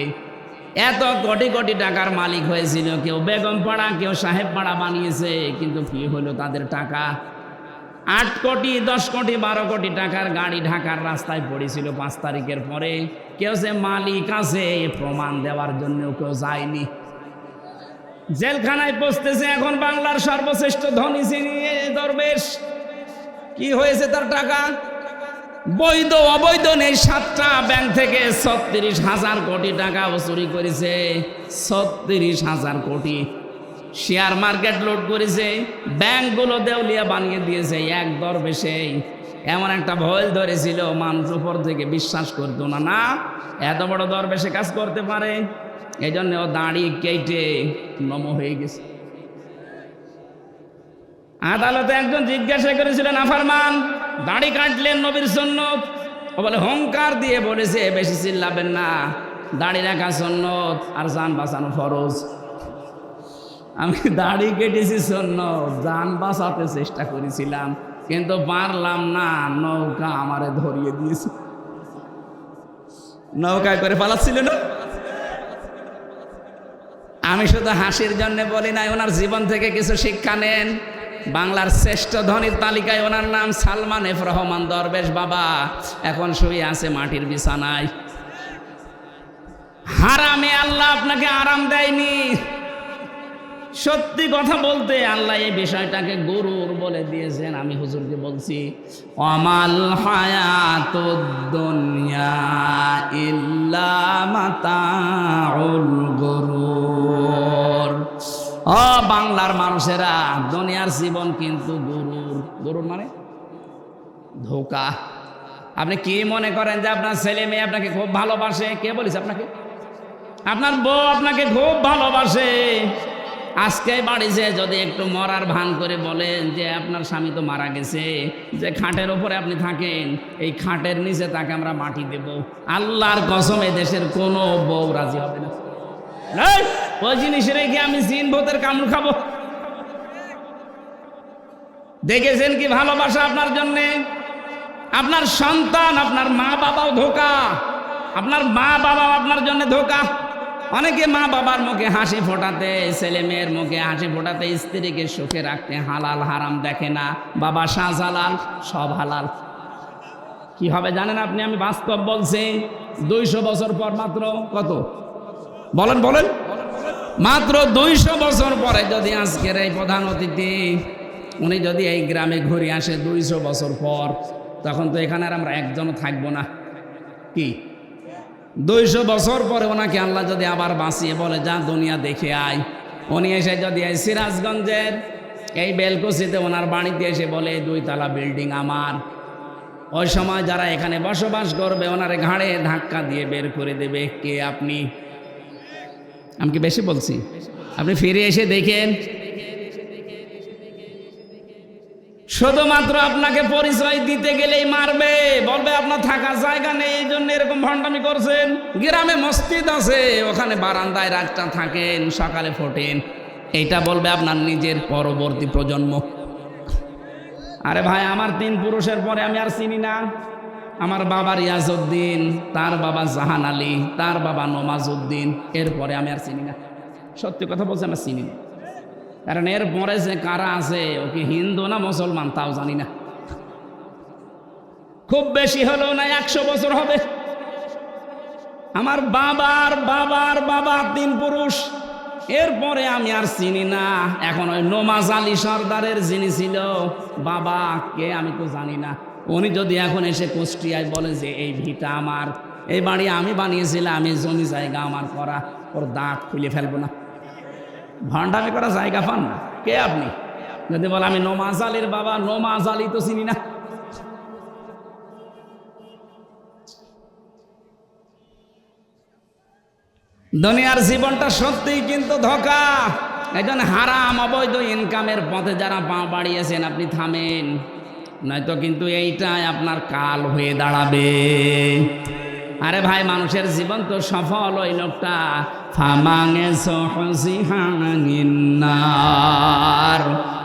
এত কোটি কোটি টাকার মালিক হয়েছিল, কেউ বেগম পাড়া, কেউ সাহেব পাড়া বানিয়েছে, কিন্তু কি হলো তাদের টাকা? 8 কোটি, 10 কোটি, 12 কোটি টাকার গাড়ি ঢাকার রাস্তায় পড়েছিল 5 তারিখের পরে। কেউ যে মালিক আছে প্রমাণ দেওয়ার জন্য কেউ যায়নি। জেলখানায় পৌঁছতেছে এখন বাংলার সর্বশ্রেষ্ঠ ধনী শ্রেণী দরবেশ। কি হয়েছে তার টাকা? বৈধ অবৈধ নেই, 7টা ব্যাংক থেকে 36,000 কোটি টাকা চুরি করেছে। 36,000 কোটি। শেয়ার মার্কেট লুট করেছে, ব্যাংকগুলো দেউলিয়া বানিয়ে দিয়েছে। এক দরবেশে এমন একটা ভয় ধরেছিল, মানুষ উপর থেকে বিশ্বাস করতো না, না এত বড় দরবেশে কাজ করতে পারে। এই জন্য ও দাড়ি কেটে নম হয়ে গেছে। আদালতে একজন জিজ্ঞাসা করেছিলেন, নাফরমান দাড়ি কাটলেন নবীর সুন্নত? ও বলে হুঙ্কার দিয়ে বলেছে, বেশি চিল্লাবেন না, দাড়ি রাখা সুন্নত আর জান বাঁচানো ফরজ। আমি দাড়ি কেটেছি সুন্নত, জান বাঁচাতে চেষ্টা করেছিলাম কিন্তু পারলাম না, নৌকা আমারে ধরিয়ে দিয়েছে। নৌকায় করে পালাচ্ছিল না। আমি শুধু হাসির জন্য বলি নাই, ওনার জীবন থেকে কিছু শিক্ষা নেন। বাংলার শ্রেষ্ঠ ধনীর তালিকায় ওনার নাম সালমান এফ রহমান দরবেশ বাবা। এখন শুয়ে আছে মাটির বিছানায়। হারামে আল্লাহ আপনাকে আরাম দেয়নি। সত্যি কথা বলতে আল্লাহ এই বিষয়টাকে গরুর বলে দিয়েছেন। আমি হুজুরকে বলছি, আমাল হায়াতুদ দুনিয়া ইল্লা মাতাউল গুরুর। ও বাংলার মানুষেরা, দুনিয়ার জীবন কিন্তু গরুর। গরুর মানে ধোঁকা। আপনি কি মনে করেন যে আপনার ছেলে মেয়ে আপনাকে খুব ভালোবাসে? কে বলেছে আপনাকে? আপনার বউ আপনাকে খুব ভালোবাসে। আজকে বাড়িতে যদি একটু মরার ভান করে বলেন যে আপনার স্বামী তো মারা গেছে, যে খাটের উপরে আপনি থাকেন, এই খাটের নিচে তাকে আমরা মাটি দেব, আল্লাহর কসম এই দেশের কোনো বউ রাজি হবে না। ওই জিনিস রেখে আমি জিন ভূতের কামড় খাবো? দেখেছেন কি ভালোবাসা আপনার জন্যে? আপনার সন্তান, আপনার মা বাবাও ধোঁকা। আপনার মা বাবাও আপনার জন্য ধোঁকা। অনেকে মা বাবার মুখে হাসি ফোটাতে, ছেলে মেয়ের মুখে হাসি ফোটাতে, স্ত্রীকে সুখে রাখতে হালাল হারাম দেখে না। বাবা শাহজালাল, সব হালাল। কি হবে জানেন আপনি? আমি বাস্তব বলছি। 200 বছর পর, মাত্র কত বলেন বলেন, মাত্র 200 বছর পরে যদি আজকের এই প্রধান অতিথি উনি যদি এই গ্রামে ঘুরে আসে 200 বছর পর, তখন তো এখানে আর আমরা একজনও থাকবো না। কি 200 বছর পরে ওনাকে আল্লাহ যদি আবার বাঁচিয়ে বলে যা দুনিয়া দেখে আয়, উনি এসে যদি এই সিরাজগঞ্জের এই বেলকুচিতে ওনার বাড়িতে এসে বলে 2 তলা বিল্ডিং আমার, ওই সময় যারা এখানে বসবাস করবে ওনার ঘাড়ে ধাক্কা দিয়ে বের করে দেবে। কে আপনি? আমি কি বেশি বলছি? আপনি ফিরে এসে দেখেন, শুধুমাত্র আপনাকে পরিচয় দিতে গেলেই মারবে, বলবে আপনার থাকার জায়গা নেই, এই জন্য এরকম ভণ্ডামি করছেন। গ্রামে মসজিদ আছে, ওখানে বারান্দায় রাতটা থাকেন, সকালে ফোটেন, এইটা বলবে আপনার নিজের পরবর্তী প্রজন্ম। আরে ভাই, আমার 3 পুরুষের পরে আমি আর চিনি না। আমার বাবা রিয়াজউদ্দিন, তার বাবা জাহান আলী, তার বাবা নমাজউদ্দিন, এরপরে আমি আর চিনি না। সত্যি কথা বলছি, আমরা চিনি না। কারণ এর পরে যে কারা আছে, ওকে হিন্দু না মুসলমান তাও জানি না। খুব বেশি হলো না 100 বছর হবে। আমার বাবার বাবার বাবা 3 পুরুষ, এরপরে আমি আর চিনি না। এখন ওই নমাজ আলী সর্দারের যিনি ছিল বাবা, কে আমি তো জানি না। উনি যদি এখন এসে কুষ্টিয়ায় বলে যে এই ভিটা আমার, এই বাড়ি আমি বানিয়েছিলাম, আমি জমি জায়গা আমার করা, ওর দাঁত খুলে ফেলবো না। ভণ্ডামি করা জায়গা পান না। কে আপনি? যদি বলে আমি নমাজ আলীর বাবা, নমাজ আলী তো চিনি না। দুনিয়ার জীবনটা সত্যিই কিন্তু ধোঁকা। একজন হারাম অবৈধ ইনকামের পথে যারা পা বাড়িয়েছেন, আপনি থামেন, নয়তো কিন্তু এইটাই আপনার কাল হয়ে দাঁড়াবে। আরে ভাই, মানুষের জীবন তো সফল ওই লোকটা ফামাঙে সহসিহানিন্নার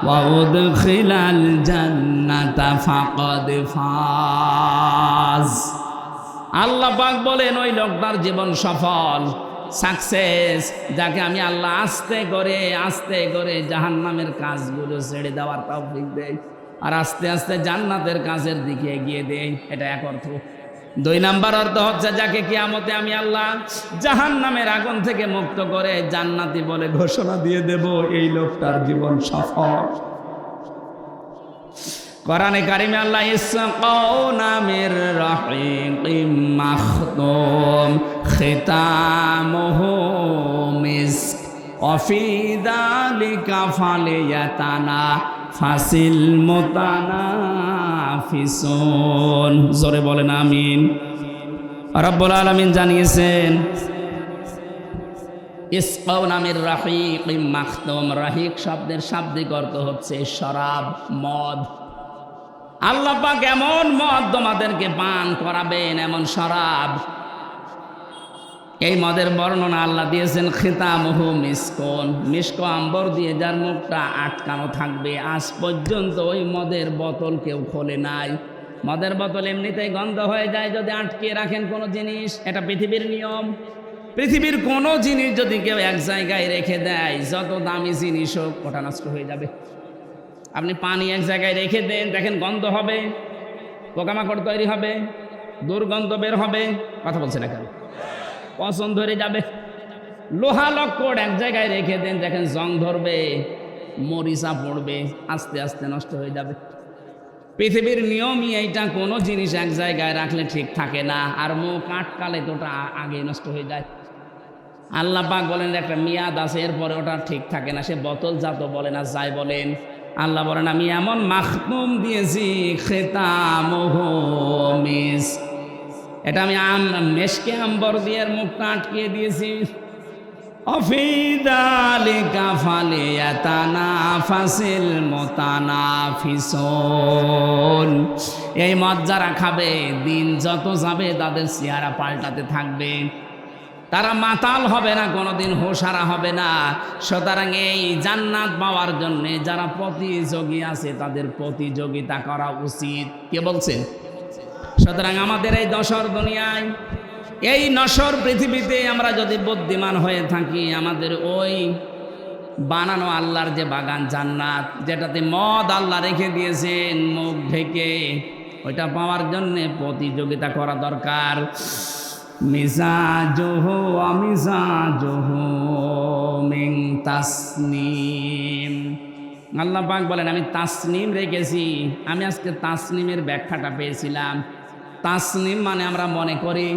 ওয়া উদখিলাল জান্নাতা ফাকাদ ফাজ। আল্লাহ পাক বলেন ওই লোকটার জীবন সফল, সাকসেস, যাকে আমি আল্লাহ আস্তে করে জাহান্নামের কাজগুলো ছেড়ে দেওয়ার তৌফিক দেয় আর আস্তে আস্তে জান্নাতের কাজের দিকে এগিয়ে দেয়। এটা এক অর্থ। দুই নাম্বার অর্থ হচ্ছে যাকে কিয়ামতে আমি আল্লাহ জাহান্নামের আগুন থেকে মুক্ত করে জান্নাতি বলে ঘোষণা দিয়ে দেব, এই লোকটার জীবন সফল। কোরআনে কারিমে আল্লাহ ইসকাউনা মির রাহিকিম মাখতুম খিতামুহু মিস্ক ওয়া ফি যালিকা ফালিয়াতানাফাসিল মুতানাফিসুন। জোরে বলেন আমিন। রব্বুল আলামিন জানিয়েছেন ইসকাউনা মির রাহিকিম মাখতুম, রাহিক শব্দের শাব্দিক অর্থ হচ্ছে শরাব, মদ। আল্লাহ পাক এমন মদ তোমাদেরকে পান করাবেন, এমন শরাব। এই মদের বর্ণনা আল্লাহ দিয়েছেন খিতামুহু মিসকন, মিস্ক আম্বর দিয়ে যার মুখটা আটকানো থাকবে। আজ পর্যন্ত ওই মদের বোতল কেউ খোলে নাই। মদের বোতল এমনিতেই গন্ধ হয়ে যায় যদি আটকে রাখেন কোনো জিনিস, এটা পৃথিবীর নিয়ম। পৃথিবীর কোনো জিনিস যদি কেউ এক জায়গায় রেখে দেয়, যত দামি জিনিস হোক, ওটা নষ্ট হয়ে যাবে। আপনি পানি এক জায়গায় রেখে দেন, দেখেন গন্ধ হবে, পোকামাকড় তৈরি হবে, দুর্গন্ধ বের হবে। কথা বলছে না কেন? পচন ধরে যাবে। লোহা লক্কড় এক জায়গায় রেখে দেন, দেখেন জং ধরবে, মরিচা পড়বে, আস্তে আস্তে নষ্ট হয়ে যাবে। পৃথিবীর নিয়মই এইটা, কোনো জিনিস এক জায়গায় রাখলে ঠিক থাকে না, আর মুখ আটকালে তো ওটা আগে নষ্ট হয়ে যায়। আল্লাহ পাক বলেন একটা মেয়াদ আছে, এরপরে ওটা ঠিক থাকে না। সে বোতল জাত বলেন আর যাই বলেন, আল্লাহ বলেন আমি এমন মাখতুম দিয়েছি খিতামুহু মিস্ক, এটা আমি মেশকে আম্বর দিয়ে মুখটা আটকিয়ে দিয়েছি। ওফি যালিকা ফালিয়াতানাফাসিল মুতানাফিসুন। এই মদ যারা খাবে, দিন যত যাবে তাদের চেহারা পাল্টাতে থাকবে, তারা মাতাল হবে না, কোনোদিন হোশারা হবে না। সুতরাং এই জান্নাত পাওয়ার জন্য যারা প্রতিযোগী আছে তাদের প্রতিযোগিতা করা উচিত। কে বলছেন? সুতরাং আমাদের এই দশর দুনিয়ায়, এই নশ্বর পৃথিবীতে আমরা যদি বুদ্ধিমান হয়ে থাকি, আমাদের ওই বানানো আল্লাহর যে বাগান জান্নাত, যেটাতে মদ আল্লাহ রেখে দিয়েছেন মুখ ঢেকে, ওইটা পাওয়ার জন্যে প্রতিযোগিতা করা দরকার। মিজাজুহু ওয়া মিজাজুহু মিন তাসনিম। আল্লাহ পাক বলেন আমি তাসনিম রেখেছি। আমি আজকে তাসনিমের ব্যাখ্যাটা পেয়েছিলাম। তাসনিম মানে আমরা মনে করি,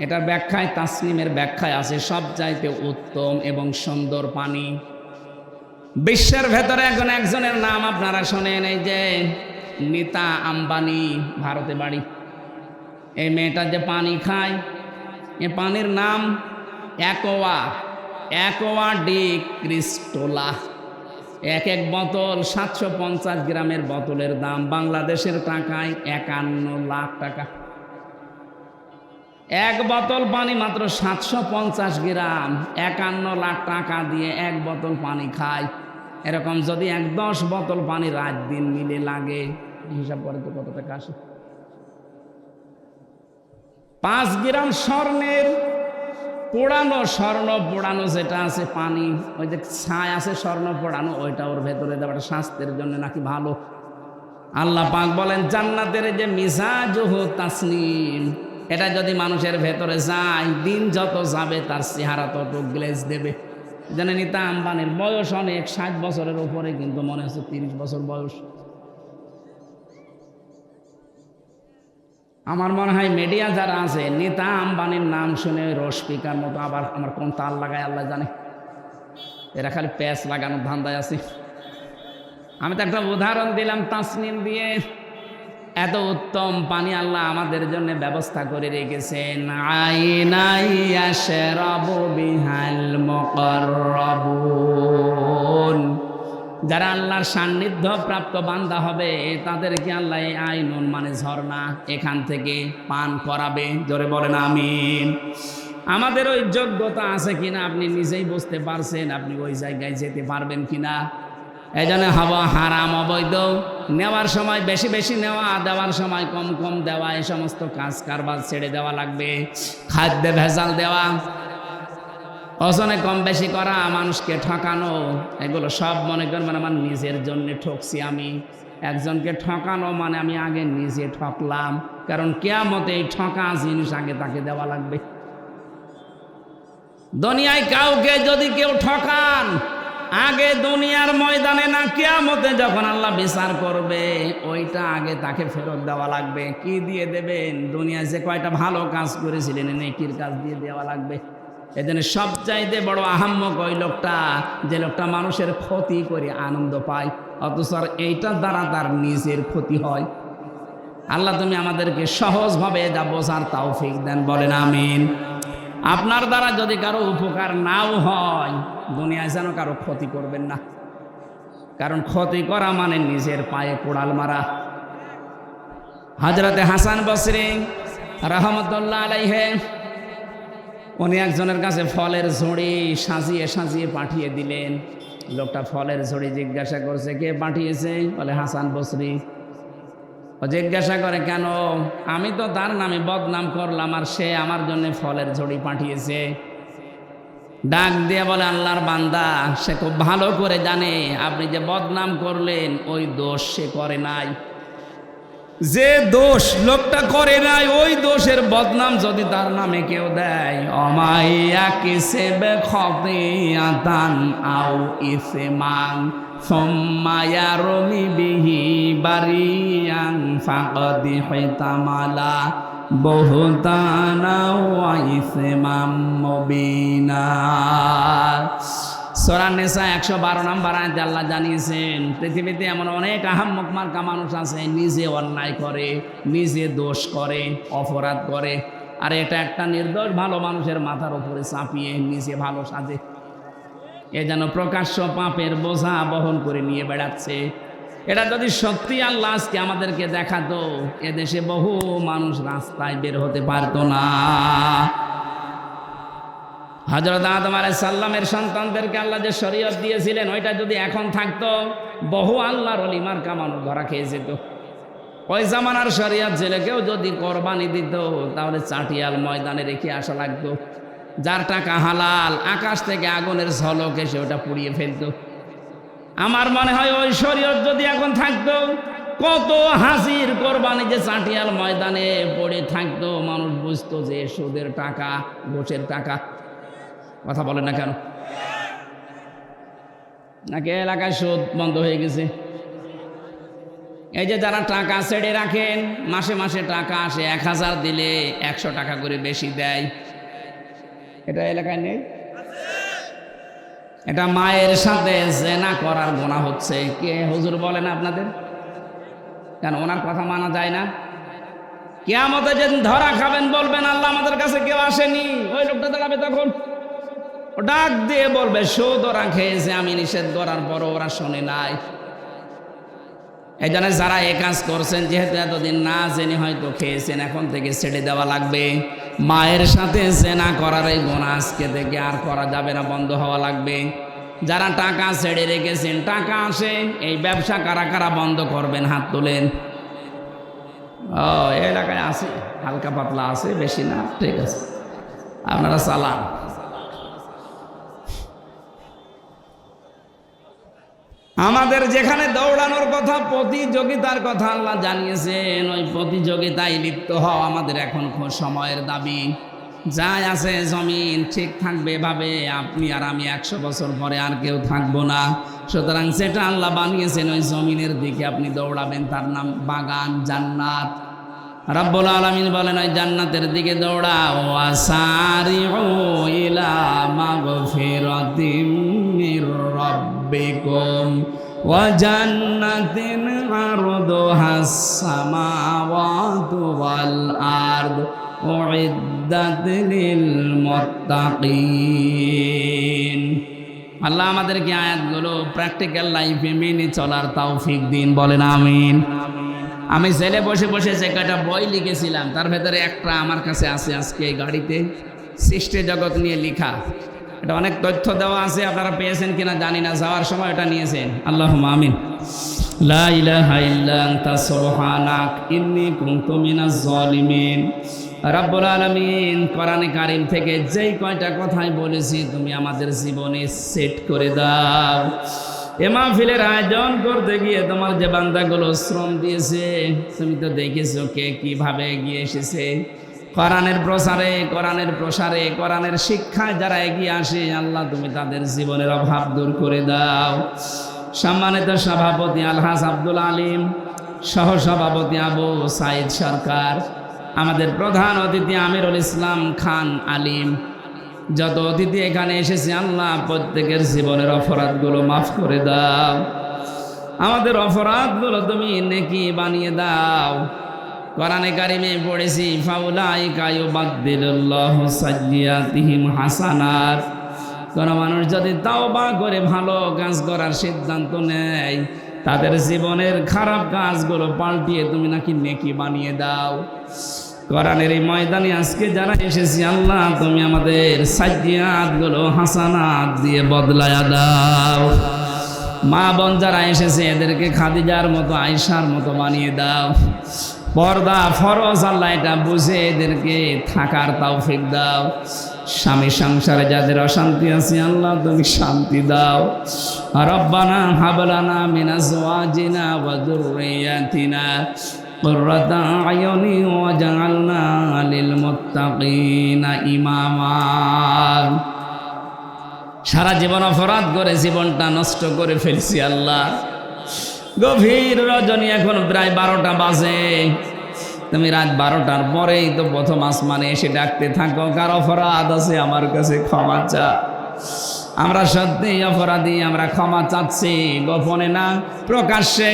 এটার ব্যাখ্যায়, তাসনিমের ব্যাখ্যায় আছে সবচাইতে উত্তম এবং সুন্দর পানি। বিশ্বের ভেতরে এখন একজনের নাম আপনারা শোনেন, এই যে নীতা আম্বানি, ভারতে বাড়ি। এই মেয়েটা যে পানি খায়, এ পানির নাম অ্যাকোয়া ডি ক্রিস্টোলা। এক এক বোতল 750 গ্রামের বোতলের দাম বাংলাদেশের টাকায় 51 লাখ টাকা। এক বোতল পানি মাত্র 750 গ্রাম, 51 লাখ টাকা দিয়ে এক বোতল পানি খায়। এরকম যদি 10 বোতল পানি রাত দিন মিলে লাগে, হিসাব করে তো কত টাকা আসে? 5 গ্রাম স্বর্ণের পোড়ানো, স্বর্ণ পোড়ানো যেটা আছে পানি, ওই যে ছাই আছে স্বর্ণ পোড়ানো, ওইটা ওর ভেতরে দেওয়াটা স্বাস্থ্যের জন্য নাকি ভালো। আল্লাহ পাক বলেন জান্নাতের যে মিজাজুহু তাসনিম, এটা যদি মানুষের ভেতরে যায়, দিন যত যাবে তার চেহারা তত গ্লেজ দেবে। জানেন নীতা আম্বানির বয়স অনেক, 60 বছরের উপরে, কিন্তু মনে হচ্ছে 30 বছর বয়স। আমার মনে হয় মিডিয়া যারা আছে, নীতা আম্বানির নাম শুনে রসপিকার মতো আবার আমার কোন তাল লাগায় আল্লাহ জানে। এরা খালি প্যাচ লাগানোর ধান্দায় আছে। আমি তো একটা উদাহরণ দিলাম তাসনিম দিয়ে। এত উত্তম পানি আল্লাহ আমাদের জন্য ব্যবস্থা করে রেখেছেন। আইনাই ইয়াশরাবু বিহাল মুকাররাবুন। যারা আল্লাহর সান্নিধ্য প্রাপ্ত বান্দা হবে, তাদেরকে আল্লাহ আইনুন মানে ঝর্ণা, এখান থেকে পান করাবে। জোরে বলেন আমিন। আমাদের ওই যোগ্যতা আছে কিনা আপনি নিজেই বুঝতে পারছেন, আপনি ওই জায়গায় যেতে পারবেন কিনা। এই জন্য হাওয়া হারাম, অবৈধ, নেওয়ার সময় বেশি বেশি নেওয়া, দেওয়ার সময় কম কম দেওয়া, এই সমস্ত কাজ কারবার ছেড়ে দেওয়া লাগবে। খাদ্যে ভেজাল দেওয়া, ওজনে কম বেশি করা, মানুষকে ঠকানো, এগুলো সব মনে করবেন আমার নিজের জন্য ঠকছি আমি। একজনকে ঠকানো মানে আমি আগে নিজে ঠকলাম, কারণ কিয়ামতে এই ঠকা জিনিস আগে তাকে দেওয়া লাগবে। দুনিয়ায় কাউকে যদি কেউ ঠকান, আগে দুনিয়ার ময়দানে না, কিয়ামতে যখন আল্লাহ বিচার করবে ওইটা আগে তাকে ফেরত দেওয়া লাগবে। কি দিয়ে দেবেন? দুনিয়ায় যে কয়টা ভালো কাজ করেছিলেন নেকির কাজ দিয়ে দেওয়া লাগবে। এজন্য সবচাইতে বড় আহাম্মক ওই লোকটা, যে লোকটা মানুষের ক্ষতি করে আনন্দ পায়, অথচ এইটার দ্বারা তার নিজের ক্ষতি হয়। আল্লাহ তুমি আমাদেরকে সহজভাবে এটা বোঝার তৌফিক দেন, বলেন আমিন। আপনার দ্বারা যদি কারো উপকার নাও হয়, দুনিয়ায় যেন কারো ক্ষতি করবেন না, কারণ ক্ষতি করা মানে নিজের পায়ে কোড়াল মারা। হযরতে হাসান বসরি রাহমাতুল্লাহ আলাইহি, উনি একজনের কাছে ফলের ঝুড়ি সাজিয়ে সাজিয়ে পাঠিয়ে দিলেন। লোকটা ফলের ঝুড়ি জিজ্ঞাসা করছে, কে পাঠিয়েছে? বলে হাসান বসরি। ও জিজ্ঞাসা করে, কেন? আমি তো তার নামে বদনাম করলাম, আর সে আমার জন্য ফলের ঝুড়ি পাঠিয়েছে। ডাক দিয়ে বলে, আল্লাহর বান্দা, সে খুব ভালো করে জানে আপনি যে বদনাম করলেন ওই দোষ সে করে নাই। যে দোষ লোকটা করে নাই, ওই দোষের বদনাম যদি তার নামে কেউ দেয়, অমাইয়া কিসেবে খতিয়াতান আও ইসমান সুম্মা রমি বিহি বারিয়ান ফাকাদ হিতামালা বুহতানা ওয়া ইসমাম মুবিনা। সূরা নিসা 112 নম্বর আয়াতে আল্লাহ জানিয়েছেন, পৃথিবীতে এমন অনেক আহাম্মক মার্কা মানুষ আছে, নিজে অন্যায় করে, নিজে দোষ করে, অপরাধ করে, আর এটা একটা নির্দোষ ভালো মানুষের মাথার উপরে চাপিয়ে নিজে ভালো সাজে। এ যেন প্রকাশ্য পাপের বোঝা বহন করে নিয়ে বেড়াচ্ছে। এটা যদি সত্যি আল্লাহ আজকে আমাদেরকে দেখাতো, এদেশে বহু মানুষ রাস্তায় বের হতে পারতো না। হযরত আদম আলাইহিস সালামের সন্তানদেরকে আল্লাহ যে শরীয়ত দিয়েছিলেন, ওইটা যদি এখন থাকতো, বহু আল্লাহর ওলি মার্কা মানুষ ধরা খেয়ে যেত। ওই জামানার শরীয়ত ছেলেকেও যদি কোরবানি দিত, তাহলে চাটিয়াল ময়দানে রেখে আসা লাগতো। যার টাকা হালাল, আকাশ থেকে আগুনের ঝলক এসে ওটা পুড়িয়ে ফেলতো। আমার মনে হয় ওই শরীয়ত যদি এখন থাকতো, কত হাসির কোরবানি যে চাটিয়াল ময়দানে পড়ে থাকতো, মানুষ বুঝতো যে সুদের টাকা, ঘুষের টাকা। কথা বলেন না কেন? নাকি এলাকায় সুদ বন্ধ হয়ে গেছে? এই যে যারা টাকা ছেড়ে রাখেন, মাসে মাসে টাকা আসে, 1000 দিলে 100 টাকা করে বেশি দেয়, এটা এলাকায় নেই? এটা মায়ের সাথে জেনা করার গুনাহ হচ্ছে। কে হুজুর বলেন আপনাদের? কেন ওনার কথা মানা যায় না? কিয়ামতে যেদিন ধরা খাবেন, বলবেন আল্লাহ আমাদের কাছে কেউ আসেনি, ওই লোকটা দাঁড়াবে তখন, ও ডাক দিয়ে বলবে সুদ ওরা খেয়েছে, আমি নিষেধ করার পরও ওরা শোনে নাই। এই জন্য যারা এ কাজ করছেন, যেহেতু এতদিন না জেনে হয়তো খেয়েছেন, এখন থেকে ছেড়ে দেওয়া লাগবে। মায়ের সাথে জেনা করার এই গুনাহ আজকে থেকে আর করা যাবে না, বন্ধ হওয়া লাগবে। যারা টাকা ছেড়ে রেখেছেন, টাকা আসে, এই ব্যবসা কারা কারা বন্ধ করবেন? হাত তোলেন। ও এলাকায় আছে, হালকা পাতলা আছে, বেশি না, ঠিক আছে, আপনারা চালান। আমাদের যেখানে দৌড়ানোর কথা, প্রতিযোগিতার কথা আল্লাহ জানিয়েছেন, ওই প্রতিযোগিতায় লিপ্ত হওয়া আমাদের এখন সময়ের দাবি। যাই আছে জমিন ঠিক থাকবে এভাবে, আপনি আর আমি 100 বছর পরে আর কেউ থাকবো না। সুতরাং সেটা আল্লাহ বানিয়েছেন, ওই জমিনের দিকে আপনি দৌড়াবেন, তার নাম বাগান, জান্নাত। রব্বুল আলামিন বলেন, ওই জান্নাতের দিকে দৌড়াও। ওয়াসারিউ ইলা মাগফিরাতিম মির রাব্বিকুম ওয়া জান্নাতিন আরদুহাস সামাওয়াতু ওয়াল আরদ উইদ্দাত লিল মুত্তাকিন। আল্লাহ আমাদেরকে আয়াতগুলো প্র্যাকটিক্যাল লাইফে মেনে চলার তৌফিক দিন, বলেন আমিন। আমি জেলে বসে বসে যে কয়টা বই লিখেছিলাম, তার ভেতরে একটা আমার কাছে আছে আজকে এই গাড়িতে, সৃষ্টি জগৎ নিয়ে লেখা। এটা অনেক তথ্য দেওয়া আছে, আপনারা পেয়েছেন কিনা জানি না, যাওয়ার সময় এটা নিয়েছেন। আল্লাহুম্মা আমিন। লা ইলাহা ইল্লা আনতা সুবহানাক ইন্নী কুনতু মিনাজ জালিমিন। রব্বুল আলামিন কোরআনে কারীম থেকে যেই কয়টা কথাই বলেছি, তুমি আমাদের জীবনে সেট করে দাও। এ মাহফিলের আয়োজন করতে গিয়ে তোমার যে বান্দাগুলো শ্রম দিয়েছে, তুমি তো দেখেছো কে কিভাবে এগিয়ে এসেছে। কোরআনের প্রসারে কোরআনের শিক্ষায় যারা এগিয়ে আসে, আল্লাহ তুমি তাদের জীবনের অভাব দূর করে দাও। সম্মানিত সভাপতি আলহাজ আব্দুল আলিম, সহসভাপতি আবু সাইদ সরকার, আমাদের প্রধান অতিথি আমিরুল ইসলাম খান আলিম, যত অতিথি এখানে এসেছে আল্লাহ প্রত্যেকের জীবনের অপরাধগুলো মাফ করে দাও। আমাদের অপরাধগুলো তুমি নেকি বানিয়ে দাও। কোরআনে কারিমে পড়েছি ফাউলাইকা ইউবাদদিলুল্লাহু সাইয়্যাতিহিম হাসানাত। কোন মানুষ যদি তাওবা করে ভালো কাজ করার সিদ্ধান্ত নেয়, তাদের জীবনের খারাপ কাজগুলো পাল্টিয়ে তুমি নাকি নেকি বানিয়ে দাও। কোরআনের এই ময়দানে আজকে যারা এসেছি আল্লাহ তুমি আমাদের সাইয়্যাতগুলো হাসানাত দিয়ে বদলায়া দাও। মা বোন যারা এসেছে এদেরকে খাদিজার মতো আয়েশার মতো বানিয়ে দাও। পর্দা ফরজ আল্লাহ এটা বুঝে এদেরকে থাকার তৌফিক দাও। স্বামী সংসারে যাদের অশান্তি আছে আল্লাহ তুমি শান্তি দাও। রব্বানা হাব লানা মিন আজওয়াজিনা ওয়া যুররিয়াতিনা কুররাতা আয়ুনি ওয়াজআলনা লিল মুত্তাকিনা ইমামা। সারা জীবন অপরাধ করে জীবনটা নষ্ট করে ফেলছি আল্লাহ। গভীর রজনী, এখন প্রায় 12টা বাজে। তুমি রাত 12টার পরেই তো প্রথম আসমানে এসে ডাকতে থাকো, কার অপরাধ আছে আমার কাছে ক্ষমা চা। আমরা সত্যিই অপরাধী, আমরা ক্ষমা চাচ্ছি, গোপনে না প্রকাশ্যে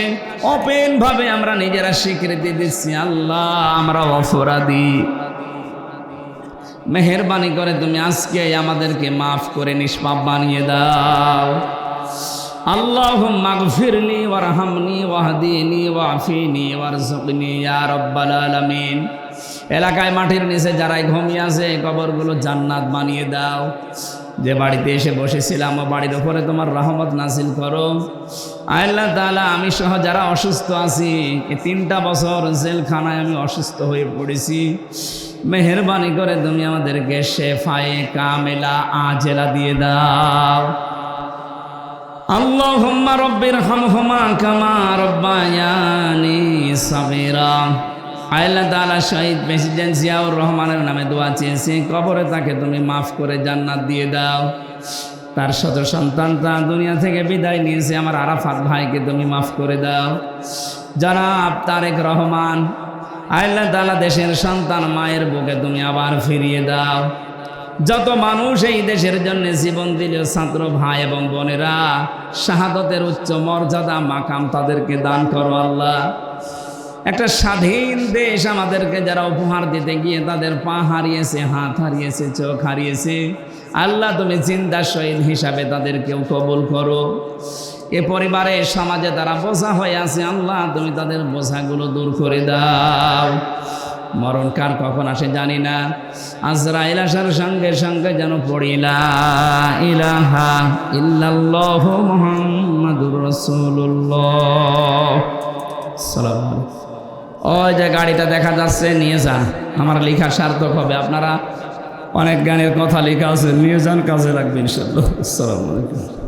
ওপেন ভাবে আমরা নিজেরা স্বীকৃতি দিচ্ছি আল্লাহ আমরা অপরাধী। মেহেরবানি করে তুমি আজকে আমাদেরকে মাফ করে নিষ্পাপ বানিয়ে দাও। আল্লাহুম্মা গফিরলি ওয়ারহামনি ওয়াহদিনি ওয়াফিনি ওয়ারযুকনি ইয়া রাব্বাল আলামিন। এলাকায় মাটির নিচে যারাই ঘুমিয়ে আছে কবরগুলো জান্নাত বানিয়ে দাও। যে বাড়িতে এসে বসেছিলাম ও বাড়ির উপরে তোমার রহমত নাজিল করো। আল্লাহ তাআলা আমি সহ যারা অসুস্থ আছি, এই 3টা বছর জেলখানায় আমি অসুস্থ হয়ে পড়েছি, মেহেরবানি করে তুমি আমাদেরকে শেফায়ে কামেলা আজেলা দিয়ে দাও। আল্লাহুম্মা রব্বিরহামহুমা কামা রব্বায়ানি সাগীরা। আল্লাহ তাআলা শহীদ প্রেসিডেন্ট জিয়াউর রহমানের নামে দোয়া চেয়েছি, কবরে তাকে তুমি মাফ করে জান্নাত দিয়ে দাও। তার শত সন্তানটা দুনিয়া থেকে বিদায় নিয়েছে, আমার আরাফাত ভাইকে তুমি মাফ করে দাও। জনাব তারেক রহমান, আল্লাহ তাআলা দেশের সন্তান মায়ের বুকে তুমি আবার ফিরিয়ে দাও। যত মানুষ এই দেশের জন্য জীবন দিল, ছাত্র ভাই এবং বোনেরা, শাহাদতের উচ্চ মর্যাদা মাকাম তাদেরকে দান করো আল্লাহ। একটা স্বাধীন দেশ আমাদেরকে যারা উপহার দিতে গিয়ে তাদের পা হারিয়েছে, হাত হারিয়েছে, চোখ হারিয়েছে, আল্লাহ তুমি জিন্দা শহীদ হিসাবে তাদেরকেও কবুল করো। এ পরিবারে সমাজে তারা বোঝা হয়ে আছে আল্লাহ তুমি তাদের বোঝাগুলো দূর করে দাও। মরণ কার কখন আসে জানি না, আজরাইল আসার সঙ্গে সঙ্গে যেন পড়ি লা ইলাহা ইল্লাল্লাহু মুহাম্মাদুর রাসূলুল্লাহ। সালাম। ওই যে গাড়িটা দেখা যাচ্ছে নিয়ে যান, আমার লেখা সার্থক হবে। আপনারা অনেক গানের কথা লেখা আছে, নিয়ে যান, কাজে লাগবে ইনশাআল্লাহ। আসসালামু আলাইকুম।